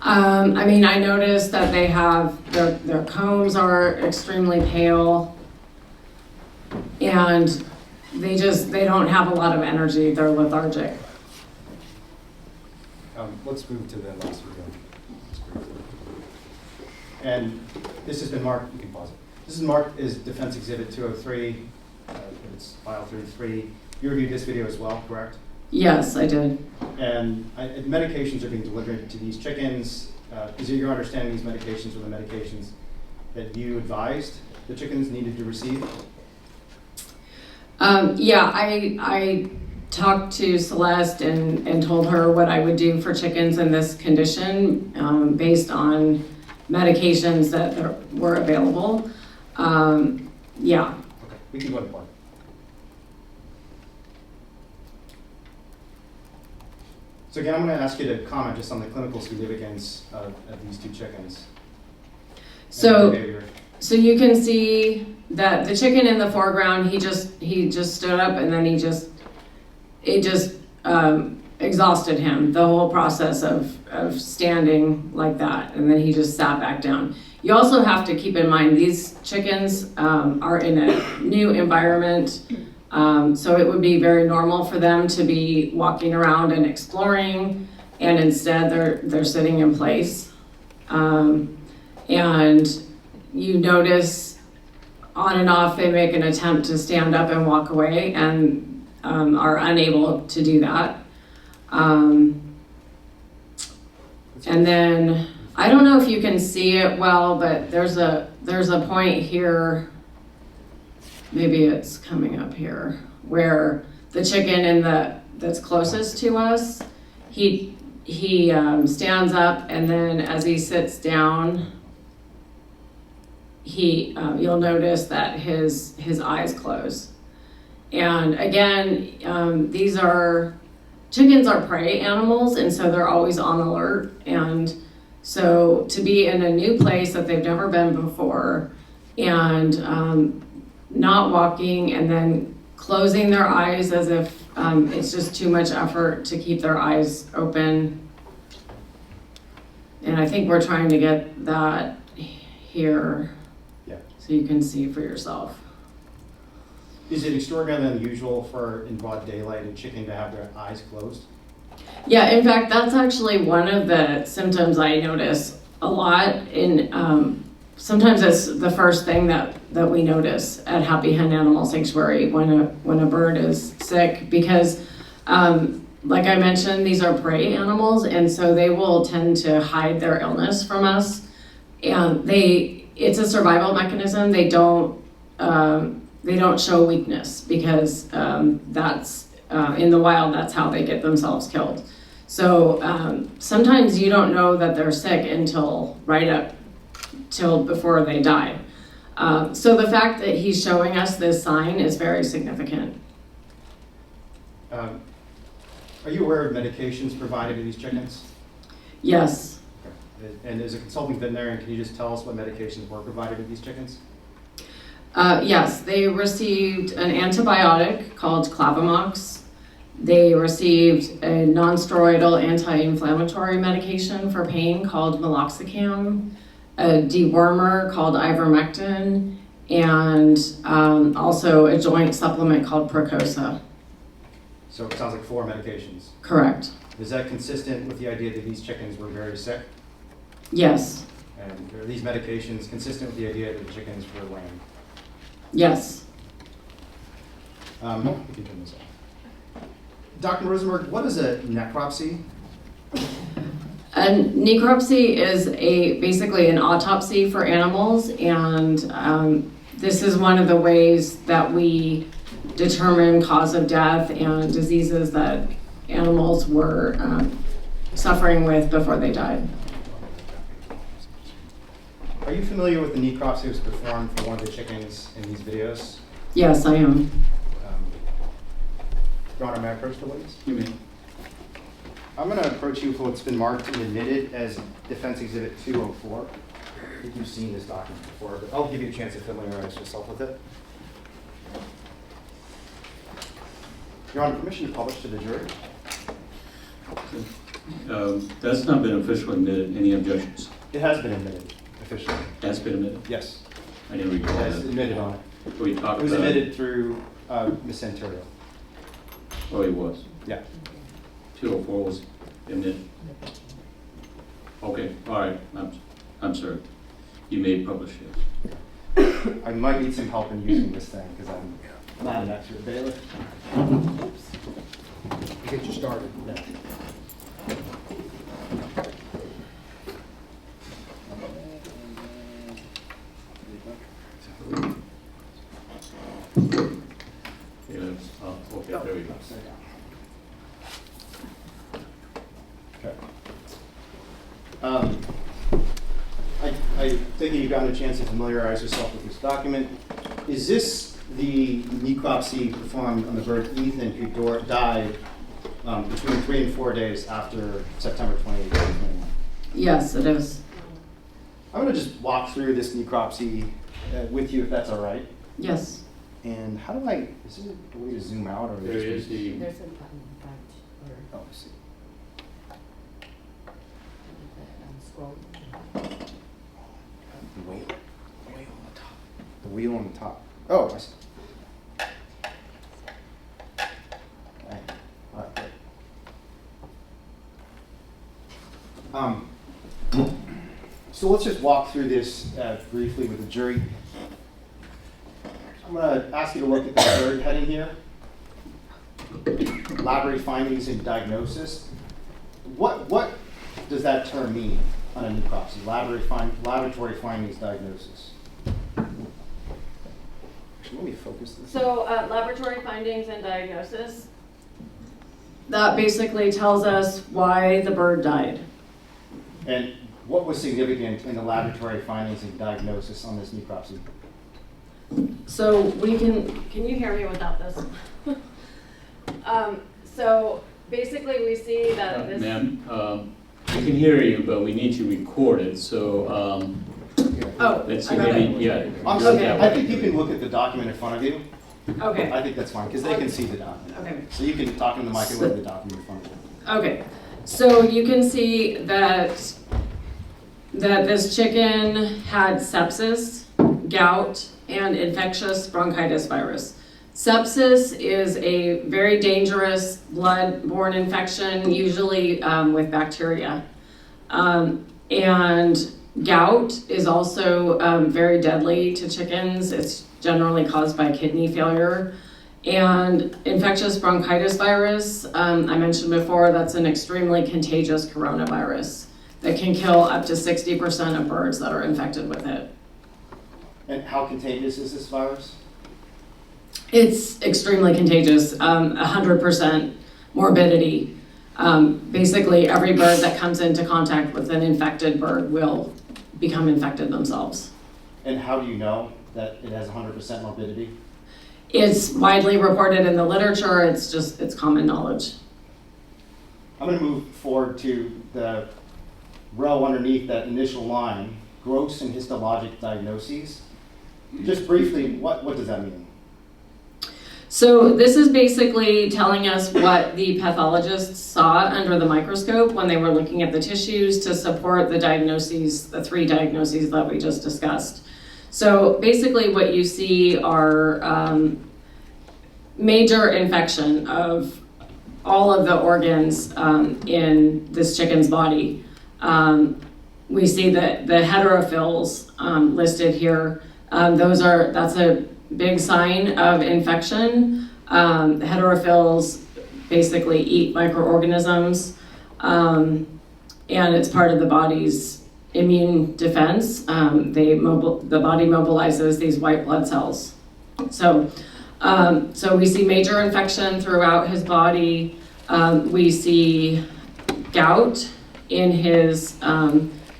I mean, I noticed that they have, their combs are extremely pale, and they don't have a lot of energy. They're lethargic. Let's move to the last video. And this has been marked, you can pause it. This is marked as Defense Exhibit 203, it's file 33. You reviewed this video as well, correct? Yes, I did. And medications are being delivered to these chickens. Is it your understanding these medications were the medications that you advised the chickens needed to receive? Yeah, I talked to Celeste and told her what I would do for chickens in this condition based on medications that were available. Yeah. Okay, we can go to play. So again, I'm going to ask you to comment just on the clinical significance of these two chickens. and So, their behavior. so you can see that the chicken in the foreground, he just stood up and then it just exhausted him, the whole process of standing like that, and then he just sat back down. You also have to keep in mind these chickens are in a new environment, so it would be very normal for them to be walking around and exploring, and instead they're sitting in place. And you notice on and off they make an attempt to stand up and walk away and are unable to do that. And then I don't know if you can see it well, but there's a point here, maybe it's coming up here, where the chicken that's closest to us, he stands up, and then as he sits down, you'll notice that his eyes close. And again, chickens are prey animals, and so they're always on alert. And so to be in a new place that they've never been before, and not walking, and then closing their eyes as if it's just too much effort to keep their eyes open. And I think we're trying to get that here, so you can see for yourself. Is it extraordinarily unusual for in broad daylight a chicken to have their eyes closed? Yeah, in fact, that's actually one of the symptoms I notice a lot. Sometimes it's the first thing that we notice at Happy Hen Animal Sanctuary when a bird is sick, because like I mentioned, these are prey animals, and so they will tend to hide their illness from us. And it's a survival mechanism. They don't show weakness, because that's in the wild, that's how they get themselves killed. So sometimes you don't know that they're sick until right up till before they die. So the fact that he's showing us this sign is very significant. Are you aware of medications provided to these chickens? Yes. Okay. And as a consulting veterinarian, can you just tell us what medications were provided to these chickens? Yes, they received an antibiotic called Clavamox. They received a non-steroidal anti-inflammatory medication for pain called meloxicam, a dewormer called ivermectin, and also a joint supplement called Procosa. So it sounds like 4 medications. Correct. Is that consistent with the idea that these chickens were very sick? Yes. And are these medications consistent with the idea that the chickens were lame? Yes. We can turn this off. Dr. Rosenberg, what is a necropsy? A necropsy is basically an autopsy for animals, and this is one of the ways that we determine cause of death and diseases that animals were suffering with before they died. Are you familiar with the necropsy that was performed for one of the chickens in these videos? Yes, I am. Your Honor, may I approach the witness? You may. I'm going to approach you for what's been marked and admitted as Defense Exhibit 204. I think you've seen this document before, but I'll give you a chance to familiarize yourself with it. Your Honor, permission to publish to the jury? That's not been officially admitted. Any objections? It has been admitted officially. That's been admitted? Yes. I didn't recall It has that. admitted on it. We talked It was about admitted through Ms. Santurio. Oh, it was. Yeah. 204 was admitted. Okay, all right. I'm sorry. You may publish it. I might need some help in using this thing because I'm not an expert bailiff. Get you started. Okay, there we go. Okay. I think you've gotten a chance to familiarize yourself with this document. Is this the necropsy performed on the bird Ethan, who died between 3 and 4 days after September 28th, 2021. Yes, it is. I'm going to just walk through this necropsy with you, if that's all right. Yes. And how do I, is there a way to zoom out? Or There is the, There's a button front or Oh, I see. scroll. The wheel on the top. The wheel on the top. Oh, I see. Okay. All right, great. So let's just walk through this briefly with the jury. I'm going to ask you to look at the third heading here. Laboratory findings and diagnosis. What does that term mean on a necropsy? Laboratory findings, diagnosis. Actually, let me focus this. So laboratory findings and diagnosis, that basically tells us why the bird died. And what was significant in the laboratory findings and diagnosis on this necropsy? So we can you hear me without this? So basically we see that this. ma'am, we can hear you, but we need to record it, so, Oh, let's I see, got maybe, it. yeah. I'm Okay. I think you can look at the document in front of you. Okay, I think that's fine, because they can see the document. okay. So you can talk in the mic and look at the document in front of you. Okay, so you can see that this chicken had sepsis, gout, and infectious bronchitis virus. Sepsis is a very dangerous blood-borne infection, usually with bacteria. And gout is also very deadly to chickens. It's generally caused by kidney failure. And infectious bronchitis virus, I mentioned before, that's an extremely contagious coronavirus that can kill up to 60% of birds that are infected with it. And how contagious is this virus? It's extremely contagious, 100% morbidity. Basically, every bird that comes into contact with an infected bird will become infected themselves. And how do you know that it has 100% morbidity? It's widely reported in the literature, it's common knowledge. I'm going to move forward to the row underneath that initial line, gross and histologic diagnoses. Just briefly, what does that mean? So this is basically telling us what the pathologists saw under the microscope when they were looking at the tissues to support the diagnoses, the 3 diagnoses that we just discussed. So basically what you see are major infection of all of the organs in this chicken's body. We see that the heterophils listed here, that's a big sign of infection. Heterophils basically eat microorganisms, and it's part of the body's immune defense. The body mobilizes these white blood cells. So we see major infection throughout his body. We see gout in his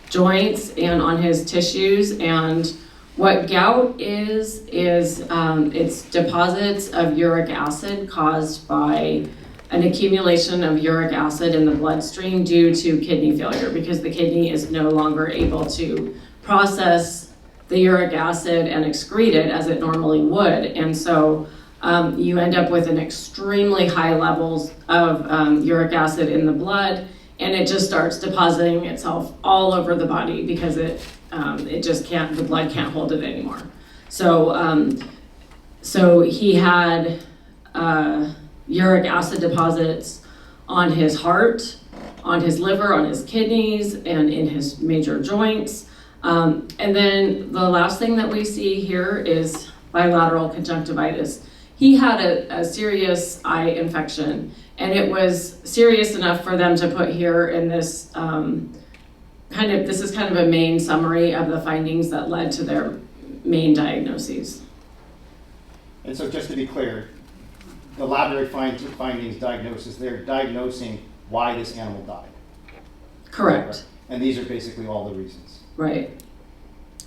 joints and on his tissues. And what gout is it's deposits of uric acid caused by an accumulation of uric acid in the bloodstream due to kidney failure, because the kidney is no longer able to process the uric acid and excrete it as it normally would. And so you end up with an extremely high levels of uric acid in the blood, and it just starts depositing itself all over the body because it just can't, the blood can't hold it anymore. So he had uric acid deposits on his heart, on his liver, on his kidneys, and in his major joints. And then the last thing that we see here is bilateral conjunctivitis. He had a serious eye infection, and it was serious enough for them to put here in this this is kind of a main summary of the findings that led to their main diagnoses. And so just to be clear, the laboratory findings diagnosis, they're diagnosing why this animal died. Correct. And these are basically all the reasons. Right.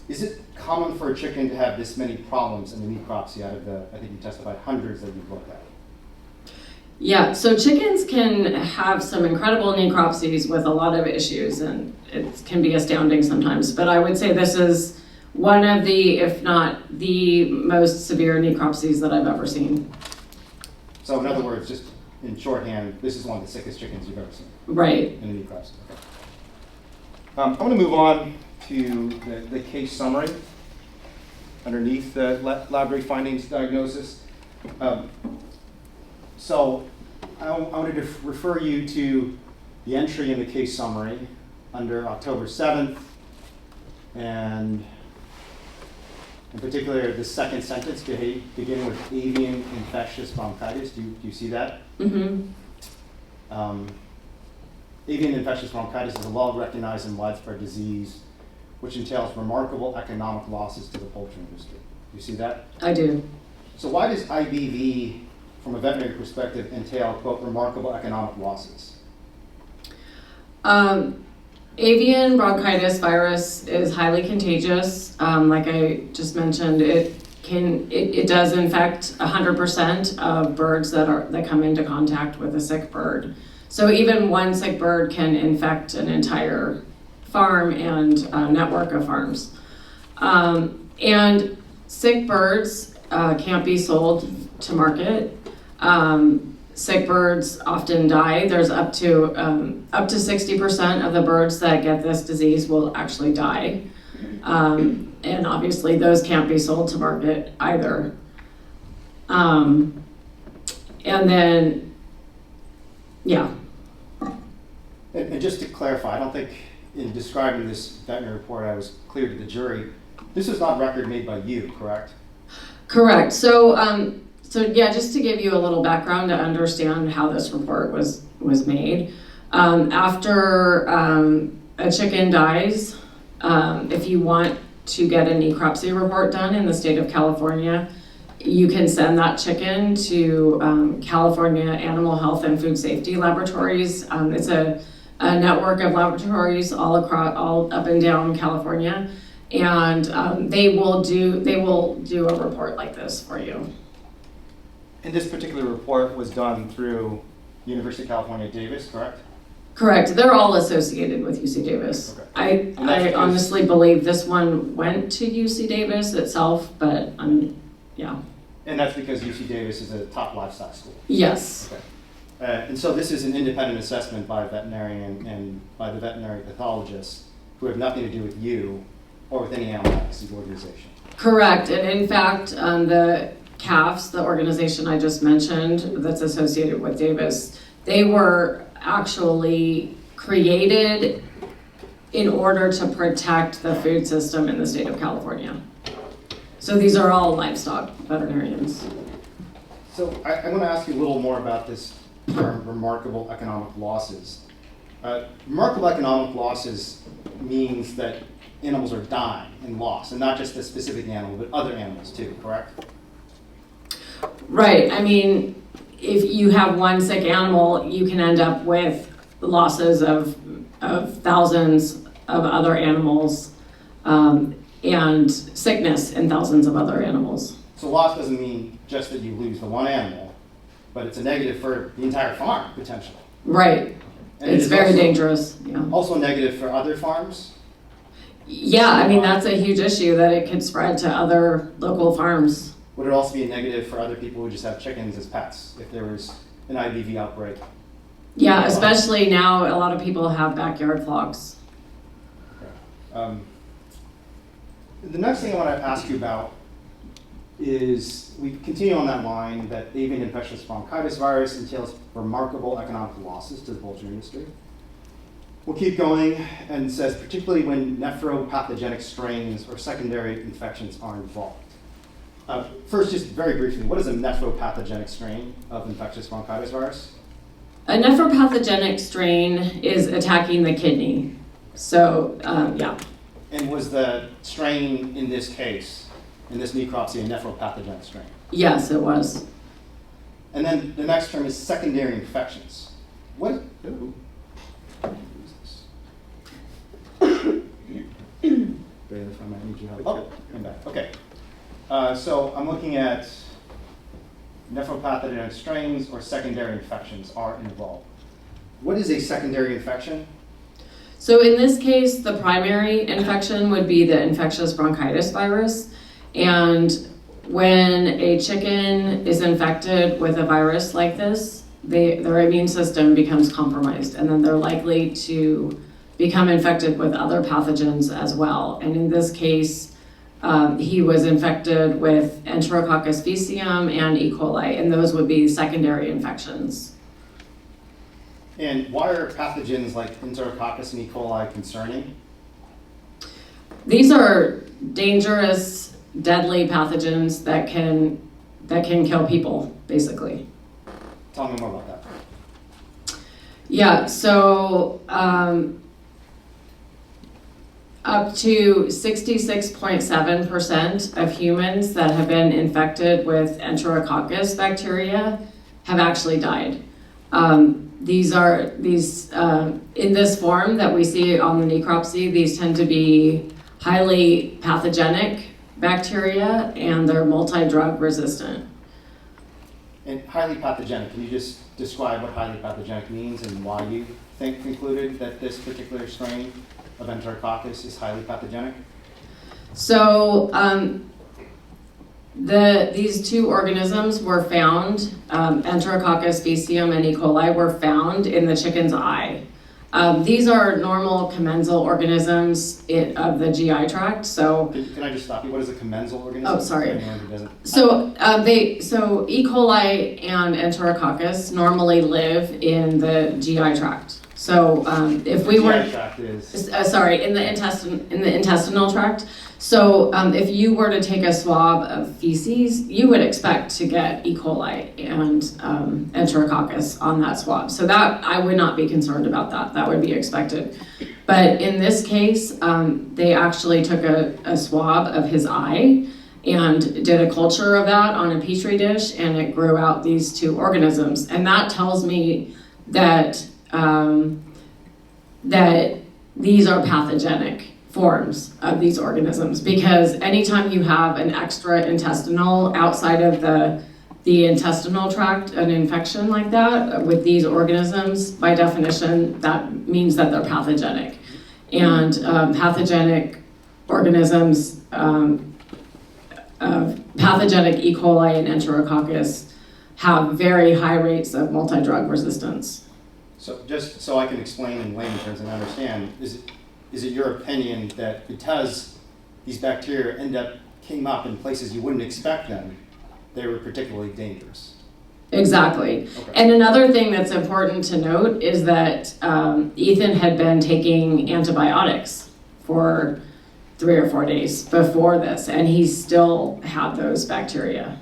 Is it common for a chicken to have this many problems in the necropsy out of the, I think you testified, hundreds that you've looked at? Yeah, so chickens can have some incredible necropsies with a lot of issues, and it can be astounding sometimes. But I would say this is one of the, if not the most severe necropsies that I've ever seen. So in other words, just in shorthand, this is one of the sickest chickens you've ever seen Right. in a necropsy. Okay. I'm going to move on to the case summary underneath the laboratory findings diagnosis. So I wanted to refer you to the entry in the case summary under October 7th, and in particular, the second sentence beginning with avian infectious bronchitis. Do you see that? Mm-hmm. Avian infectious bronchitis is a well-recognized and widespread disease which entails remarkable economic losses to the poultry industry. Do you see that? I do. So why does IBV, from a veterinary perspective, entail, quote, remarkable economic losses? Avian bronchitis virus is highly contagious. Like I just mentioned, it does infect 100% of birds that come into contact with a sick bird. So even one sick bird can infect an entire farm and network of farms. And sick birds can't be sold to market. Sick birds often die. There's up to 60% of the birds that get this disease will actually die. And obviously those can't be sold to market either. And then, yeah. And just to clarify, I don't think in describing this veterinary report I was clear to the jury. This is not record made by you, correct? Correct. So yeah, just to give you a little background to understand how this report was made. After a chicken dies, if you want to get a necropsy report done in the state of California, you can send that chicken to California Animal Health and Food Safety Laboratories. It's a network of laboratories all up and down California, and they will do a report like this for you. And this particular report was done through University of California, Davis, correct? Correct. They're all associated with UC Davis. Okay. I honestly believe this one went to UC Davis itself, but yeah. And that's because UC Davis is a top livestock school? Yes. Okay. And so this is an independent assessment by a veterinarian and by the veterinary pathologists who have nothing to do with you or with any animal advocacy organization? Correct. And in fact, the CAFs, the organization I just mentioned that's associated with Davis, they were actually created in order to protect the food system in the state of California. So these are all livestock veterinarians. So I want to ask you a little more about this term, remarkable economic losses. Remarkable economic losses means that animals are dying and lost, and not just the specific animal, but other animals too, correct? Right. I mean, if you have one sick animal, you can end up with losses of thousands of other animals and sickness in thousands of other animals. So loss doesn't mean just that you lose the one animal, but it's a negative for the entire farm, potentially. Right. And it's very dangerous. Yeah. Also negative for other farms? Yeah, I mean, that's a huge issue that it could spread to other local farms. Would it also be a negative for other people who just have chickens as pets if there was an IBV outbreak? Yeah, especially now a lot of people have backyard flocks. Okay. The next thing I want to ask you about is, we continue on that line that avian infectious bronchitis virus entails remarkable economic losses to the poultry industry. We'll keep going, and it says, particularly when nephropathogenic strains or secondary infections are involved. First, just very briefly, what is a nephropathogenic strain of infectious bronchitis virus? A nephropathogenic strain is attacking the kidney. So, yeah. And was the strain in this case, in this necropsy, a nephropathogenic strain? Yes, it was. And then the next term is secondary infections. What? Ooh. If I might need your help. Oh, I'm back. Okay. So I'm looking at nephropathogenic strains or secondary infections are involved. What is a secondary infection? So in this case, the primary infection would be the infectious bronchitis virus. And when a chicken is infected with a virus like this, their immune system becomes compromised, and then they're likely to become infected with other pathogens as well. And in this case, he was infected with Enterococcus faecium and E. coli, and those would be secondary infections. And why are pathogens like Enterococcus and E. coli concerning? These are dangerous, deadly pathogens that can kill people, basically. Tell me more about that. Yeah, so up to 66.7% of humans that have been infected with Enterococcus bacteria have actually died. These in this form that we see on the necropsy, these tend to be highly pathogenic bacteria, and they're multi-drug resistant. And highly pathogenic, can you just describe what highly pathogenic means and why you concluded that this particular strain of Enterococcus is highly pathogenic? So these two organisms were found, Enterococcus faecium and E. coli were found in the chicken's eye. These are normal commensal organisms of the GI tract. So can I just stop you? What is a commensal organism? Oh, sorry. Anyone who doesn't- So E. coli and Enterococcus normally live in the GI tract. So if we were GI tract is in the intestinal tract. So if you were to take a swab of feces, you would expect to get E. coli and Enterococcus on that swab. So that I would not be concerned about that. That would be expected. But in this case, they actually took a swab of his eye and did a culture of that on a petri dish, and it grew out these two organisms. And that tells me that that these are pathogenic forms of these organisms, because anytime you have an extra intestinal outside of the intestinal tract, an infection like that with these organisms, by definition, that means that they're pathogenic. And pathogenic organisms, pathogenic E. coli and Enterococcus have very high rates of multi-drug resistance. so. Just so I can explain in layman terms and understand, is it your opinion that because these bacteria came up in places you wouldn't expect them, they were particularly dangerous? Exactly. Okay. And another thing that's important to note is that Ethan had been taking antibiotics for 3 or 4 days before this, and he still had those bacteria.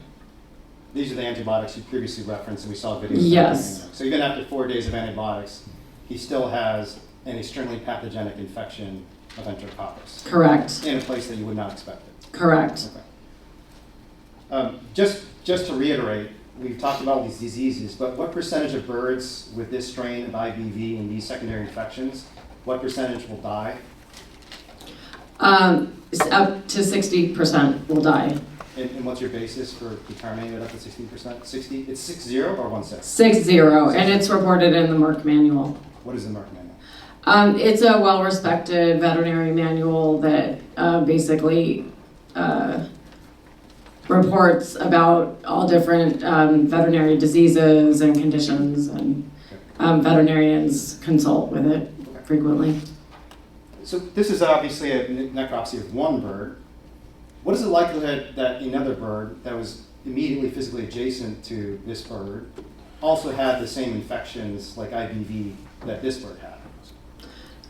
These are the antibiotics you previously referenced, and we saw videos. Yes. So even after 4 days of antibiotics, he still has an extremely pathogenic infection of Enterococcus. Correct. In a place that you would not expect it. Correct. Okay. Just to reiterate, we've talked about these diseases, but what percentage of birds with this strain of IBV and these secondary infections, what percentage will die? Up to 60% will die. And what's your basis for determining that up to 60%? 60? It's 60 or 16? 60, and it's reported in the Merck manual. What is the Merck manual? It's a well-respected veterinary manual that basically reports about all different veterinary diseases and conditions, and veterinarians consult with it frequently. So this is obviously a necropsy of one bird. What is the likelihood that another bird that was immediately physically adjacent to this bird also had the same infections like IBV that this bird had?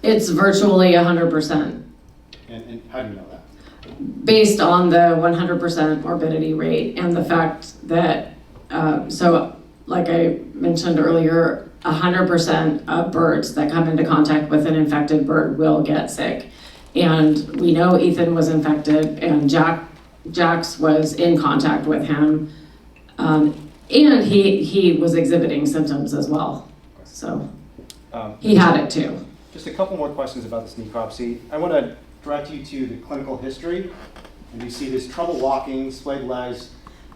It's virtually 100%. And how do you know that? Based on the 100% morbidity rate and the fact that, so like I mentioned earlier, 100% of birds that come into contact with an infected bird will get sick. And we know Ethan was infected, and Jax was in contact with him, and he was exhibiting symptoms as well. So he had it too. Just a couple more questions about this necropsy. I want to direct you to the clinical history, and you see this trouble walking, splayed legs,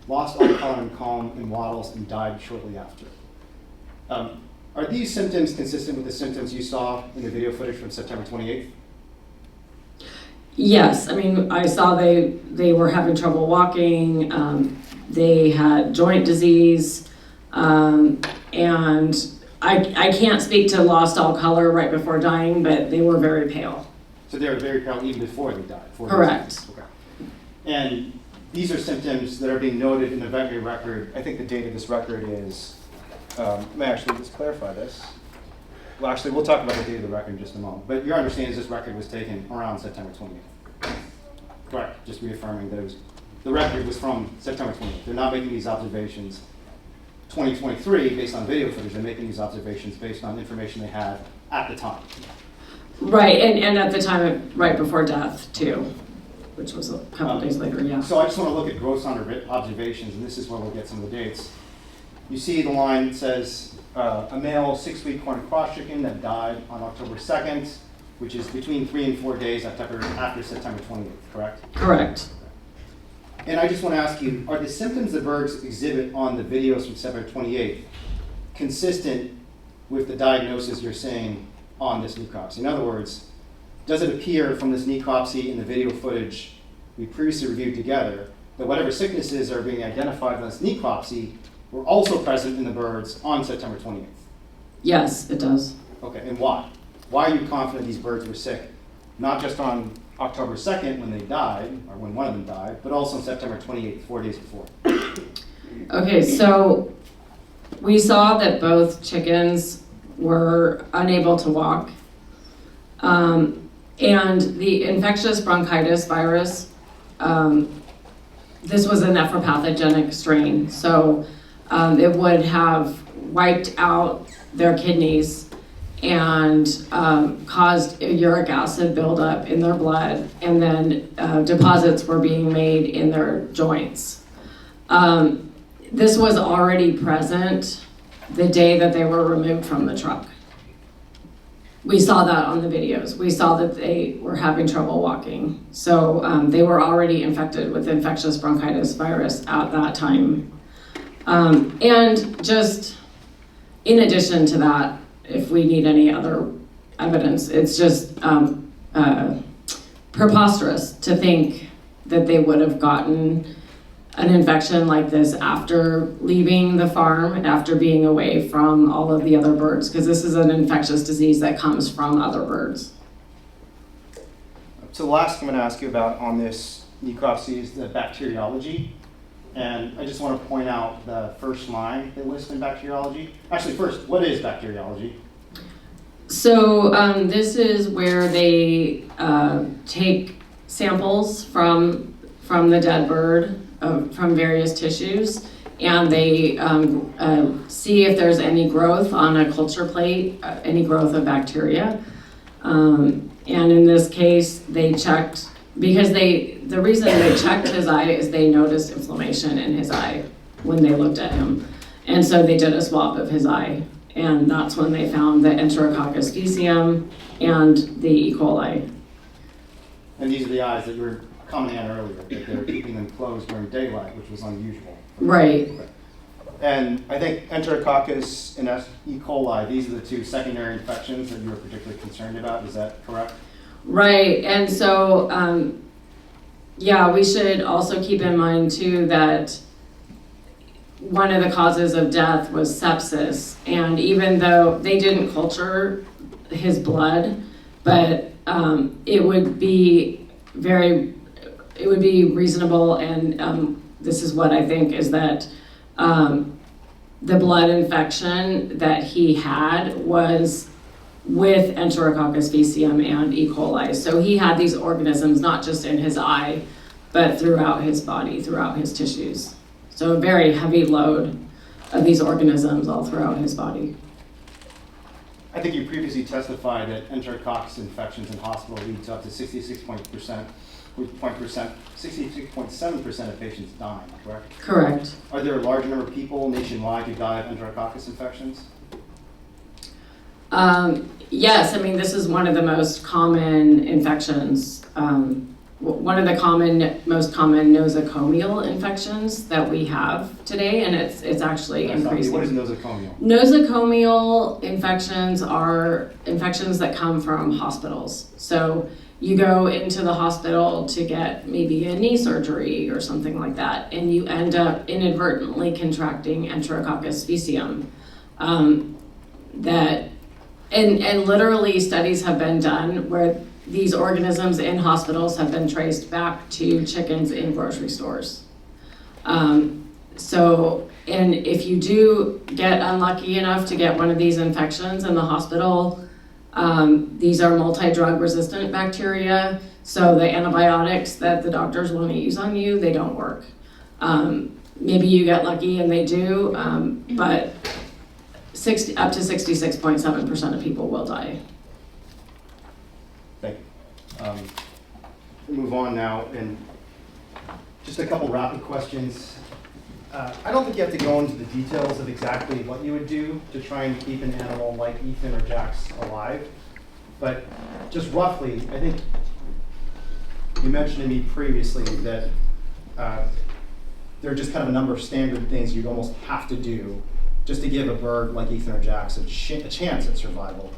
lost all color and calm and waddles and died shortly after. Are these symptoms consistent with the symptoms you saw in the video footage from September 28th? Yes, I mean, I saw they were having trouble walking, they had joint disease, and I can't speak to lost all color right before dying, but they were very pale. So they were very pale even before they died? Correct. Okay. And these are symptoms that are being noted in the veterinary record. I think the date of this record is, may I actually just clarify this? Well, actually, we'll talk about the date of the record in just a moment. But your understanding is this record was taken around September 28th. Correct, just reaffirming that the record was from September 28th. They're not making these observations 2023 based on video footage. They're making these observations based on information they had at the time. Right, and at the time, right before death, too, which was a couple days later, yeah. So I just want to look at gross observations, and this is where we'll get some of the dates. You see the line that says a male 6-week corn cross chicken that died on October 2nd, which is between 3 and 4 days after September 28th, correct? Correct. And I just want to ask you, are the symptoms the birds exhibit on the videos from September 28th consistent with the diagnosis you're saying on this necropsy? In other words, does it appear from this necropsy and the video footage we previously reviewed together that whatever sicknesses are being identified on this necropsy were also present in the birds on September 28th? Yes, it does. Okay, and why? Why are you confident these birds were sick? Not just on October 2nd when they died, or when one of them died, but also on September 28th, 4 days before. Okay, so we saw that both chickens were unable to walk. And the infectious bronchitis virus, this was a nephropathogenic strain, so it would have wiped out their kidneys and caused uric acid buildup in their blood, and then deposits were being made in their joints. This was already present the day that they were removed from the truck. We saw that on the videos. We saw that they were having trouble walking. So they were already infected with infectious bronchitis virus at that time. And just in addition to that, if we need any other evidence, it's just preposterous to think that they would have gotten an infection like this after leaving the farm, after being away from all of the other birds, because this is an infectious disease that comes from other birds. So the last thing I'm going to ask you about on this necropsy is the bacteriology. And I just want to point out the first line they list in bacteriology. Actually, first, what is bacteriology? So this is where they take samples from the dead bird, from various tissues, and they see if there's any growth on a culture plate, any growth of bacteria. And in this case, they checked, because the reason they checked his eye is they noticed inflammation in his eye when they looked at him. And so they did a swab of his eye, and that's when they found the Enterococcus faecium and the E. coli. And these are the eyes that you were commenting on earlier, that they were keeping them closed during daylight, which was unusual. Right. Okay. And I think Enterococcus and E. coli, these are the two secondary infections that you were particularly concerned about. Is that correct? Right, and so, yeah, we should also keep in mind too that one of the causes of death was sepsis, and even though they didn't culture his blood, but it would be reasonable, and this is what I think, is that the blood infection that he had was with Enterococcus faecium and E. coli. So he had these organisms not just in his eye, but throughout his body, throughout his tissues. So a very heavy load of these organisms all throughout his body. I think you previously testified that Enterococcus infections in hospital lead to up to 66.7% of patients dying, correct? Correct. Are there a large number of people nationwide who die of Enterococcus infections? Yes, I mean, this is one of the most common infections one of the most common nosocomial infections that we have today, and it's actually increasing. What is nosocomial? Nosocomial infections are infections that come from hospitals. So you go into the hospital to get maybe a knee surgery or something like that, and you end up inadvertently contracting Enterococcus faecium. And literally studies have been done where these organisms in hospitals have been traced back to chickens in grocery stores. And if you do get unlucky enough to get one of these infections in the hospital, these are multi-drug resistant bacteria, so the antibiotics that the doctors want to use on you, they don't work. Maybe you get lucky and they do, but up to 66.7% of people will die. Thank you. We'll move on now, and just a couple rapid questions. I don't think you have to go into the details of exactly what you would do to try and keep an animal like Ethan or Jax alive, but just roughly, I think you mentioned to me previously that there are just kind of a number of standard things you'd almost have to do just to give a bird like Ethan or Jax a chance at survival.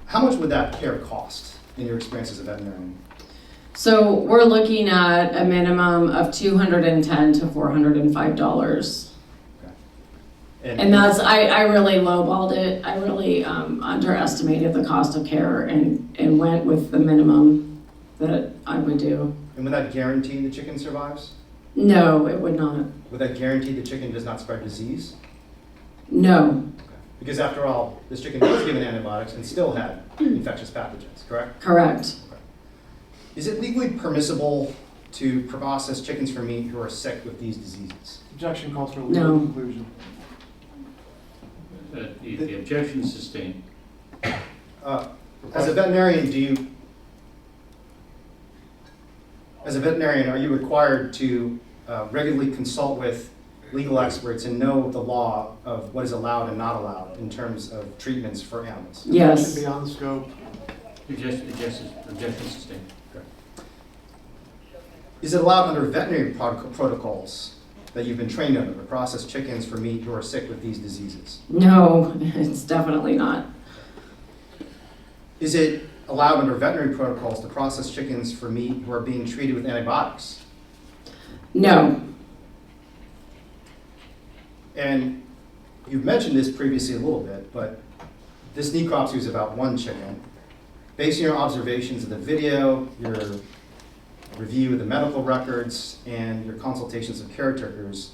How much would that care cost in your experience as a veterinarian? So we're looking at a minimum of $210 to $405. Okay. And that's, I really lowballed it. I really underestimated the cost of care and went with the minimum that I would do. And would that guarantee the chicken survives? No, it would not. Would that guarantee the chicken does not spread disease? No, Because after all, this chicken was given antibiotics and still had infectious pathogens, correct? correct. Is it legally permissible to process chickens for meat who are sick with these diseases? Objection calls for a No. legal conclusion. The objection is sustained. As a veterinarian, are you required to regularly consult with legal experts and know the law of what is allowed and not allowed in terms of treatments for animals? Yes. Objection beyond the scope. Objection sustained. Is it allowed under veterinary protocols that you've been trained under to process chickens for meat who are sick with these diseases? No, it's definitely not. Is it allowed under veterinary protocols to process chickens for meat who are being treated with antibiotics? No. And you've mentioned this previously a little bit, but this necropsy was about one chicken. Based on your observations of the video, your review of the medical records, and your consultations of caretakers,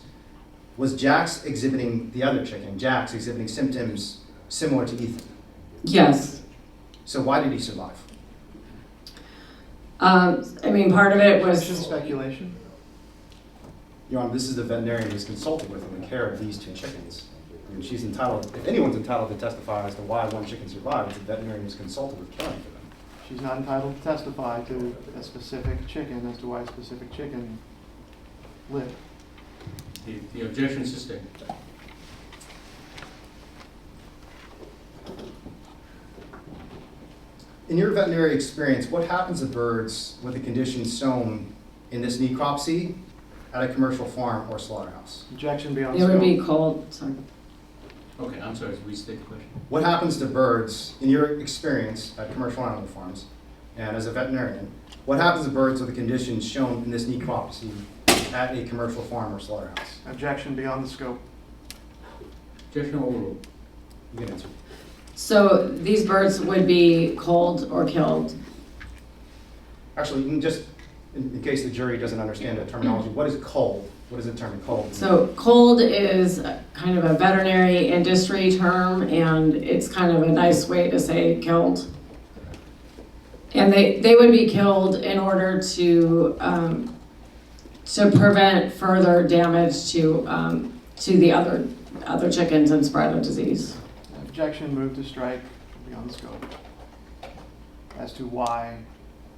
was Jax exhibiting, the other chicken, Jax exhibiting symptoms similar to Ethan? Yes. So why did he survive? Part of it Question was, speculation. Your Honor, this is the veterinarian who's consulted with in the care of these two chickens. I mean, she's entitled, if anyone's entitled to testify as to why one chicken survived, it's the veterinarian who's consulted with caring for them. She's not entitled to testify to a specific chicken as to why a specific chicken lived. The objection is sustained. In your veterinary experience, what happens to birds with the conditions shown in this necropsy at a commercial farm or slaughterhouse? Objection beyond it scope. would be cold, sorry. Okay, I'm sorry, restate the question. What happens to birds, in your experience at commercial animal farms, and as a veterinarian, what happens to birds with the conditions shown in this necropsy at a commercial farm or slaughterhouse? Objection beyond the scope. Objection overruled. You can answer. So these birds would be cold or killed. Actually, you can just, in case the jury doesn't understand the terminology, what is cold? What does the term cold? So cold is kind of a veterinary industry term, and it's kind of a nice way to say killed. And they would be killed in order to prevent further damage to the other chickens and spread of disease. Objection, move to strike beyond the scope as to why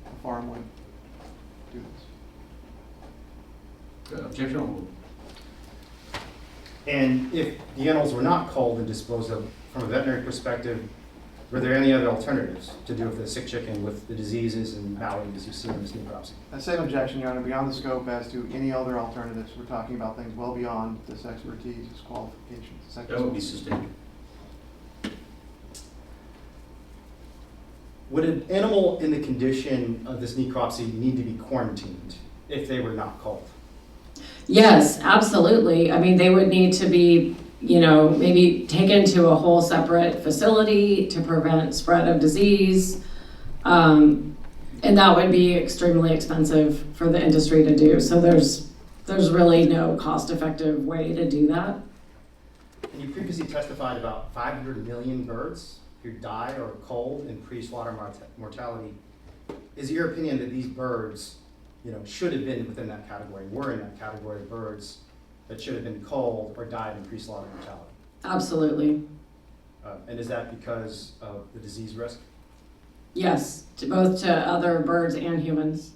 the farm would do this. Objection overruled. And if the animals were not cold and disposed of, from a veterinary perspective, Were there any other alternatives to do with the sick chicken with the diseases and maladies you see in this necropsy? A same objection, Your Honor, beyond the scope as to any other alternatives. We're talking about things well beyond this expertise, this qualifications. That would be sustained. Would an animal in the condition of this necropsy need to be quarantined if they were not culled? Yes, absolutely. I mean, they would need to be, maybe taken to a whole separate facility to prevent spread of disease. And that would be extremely expensive for the industry to do. So there's really no cost-effective way to do that. And you previously testified about 500 million birds who die or are culled in pre-slaughter mortality. Is it your opinion that these birds, should have been within that category, were in that category of birds that should have been culled or died in pre-slaughter mortality? Absolutely. And is that because of the disease risk? Yes, both to other birds and humans.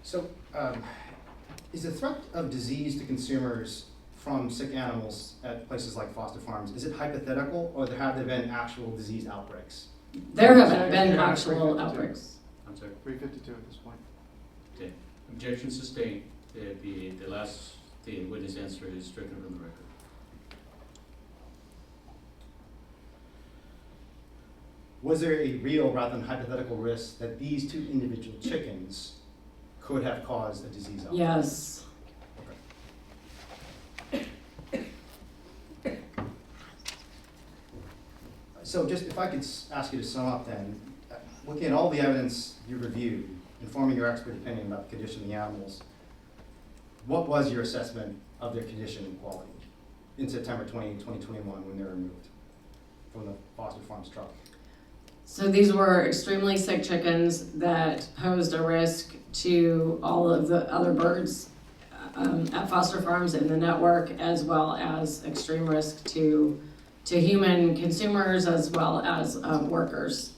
So, is the threat of disease to consumers from sick animals at places like foster farms, is it hypothetical, or have there been actual disease outbreaks? There have been actual outbreaks. I'm sorry. 352 at this point. Okay. Objection sustained. The witness answer is stricken from the record. Was there a real rather than hypothetical risk that these two individual chickens could have caused a disease outbreak? Yes. So just if I could ask you to sum up then, looking at all the evidence you reviewed, informing your expert opinion about the condition of the animals, what was your assessment of their condition and quality in September 2021 when they were removed from the foster farm's truck? So these were extremely sick chickens that posed a risk to all of the other birds at foster farms in the network, as well as extreme risk to human consumers as well as workers.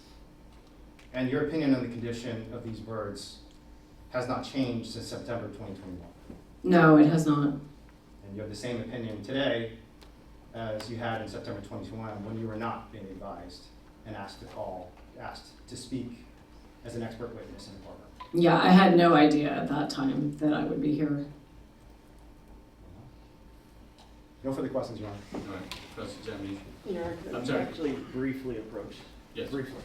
And your opinion on the condition of these birds has not changed since September 2021? No, it has not. And you have the same opinion today as you had in September 2021 when you were not being advised and asked to speak as an expert witness in the courtroom? Yeah, I had no idea at that time that I would be here. No further questions, Your Honor. All right. Cross-examination. Your I'm sorry. actually briefly approach. Yes. Briefly.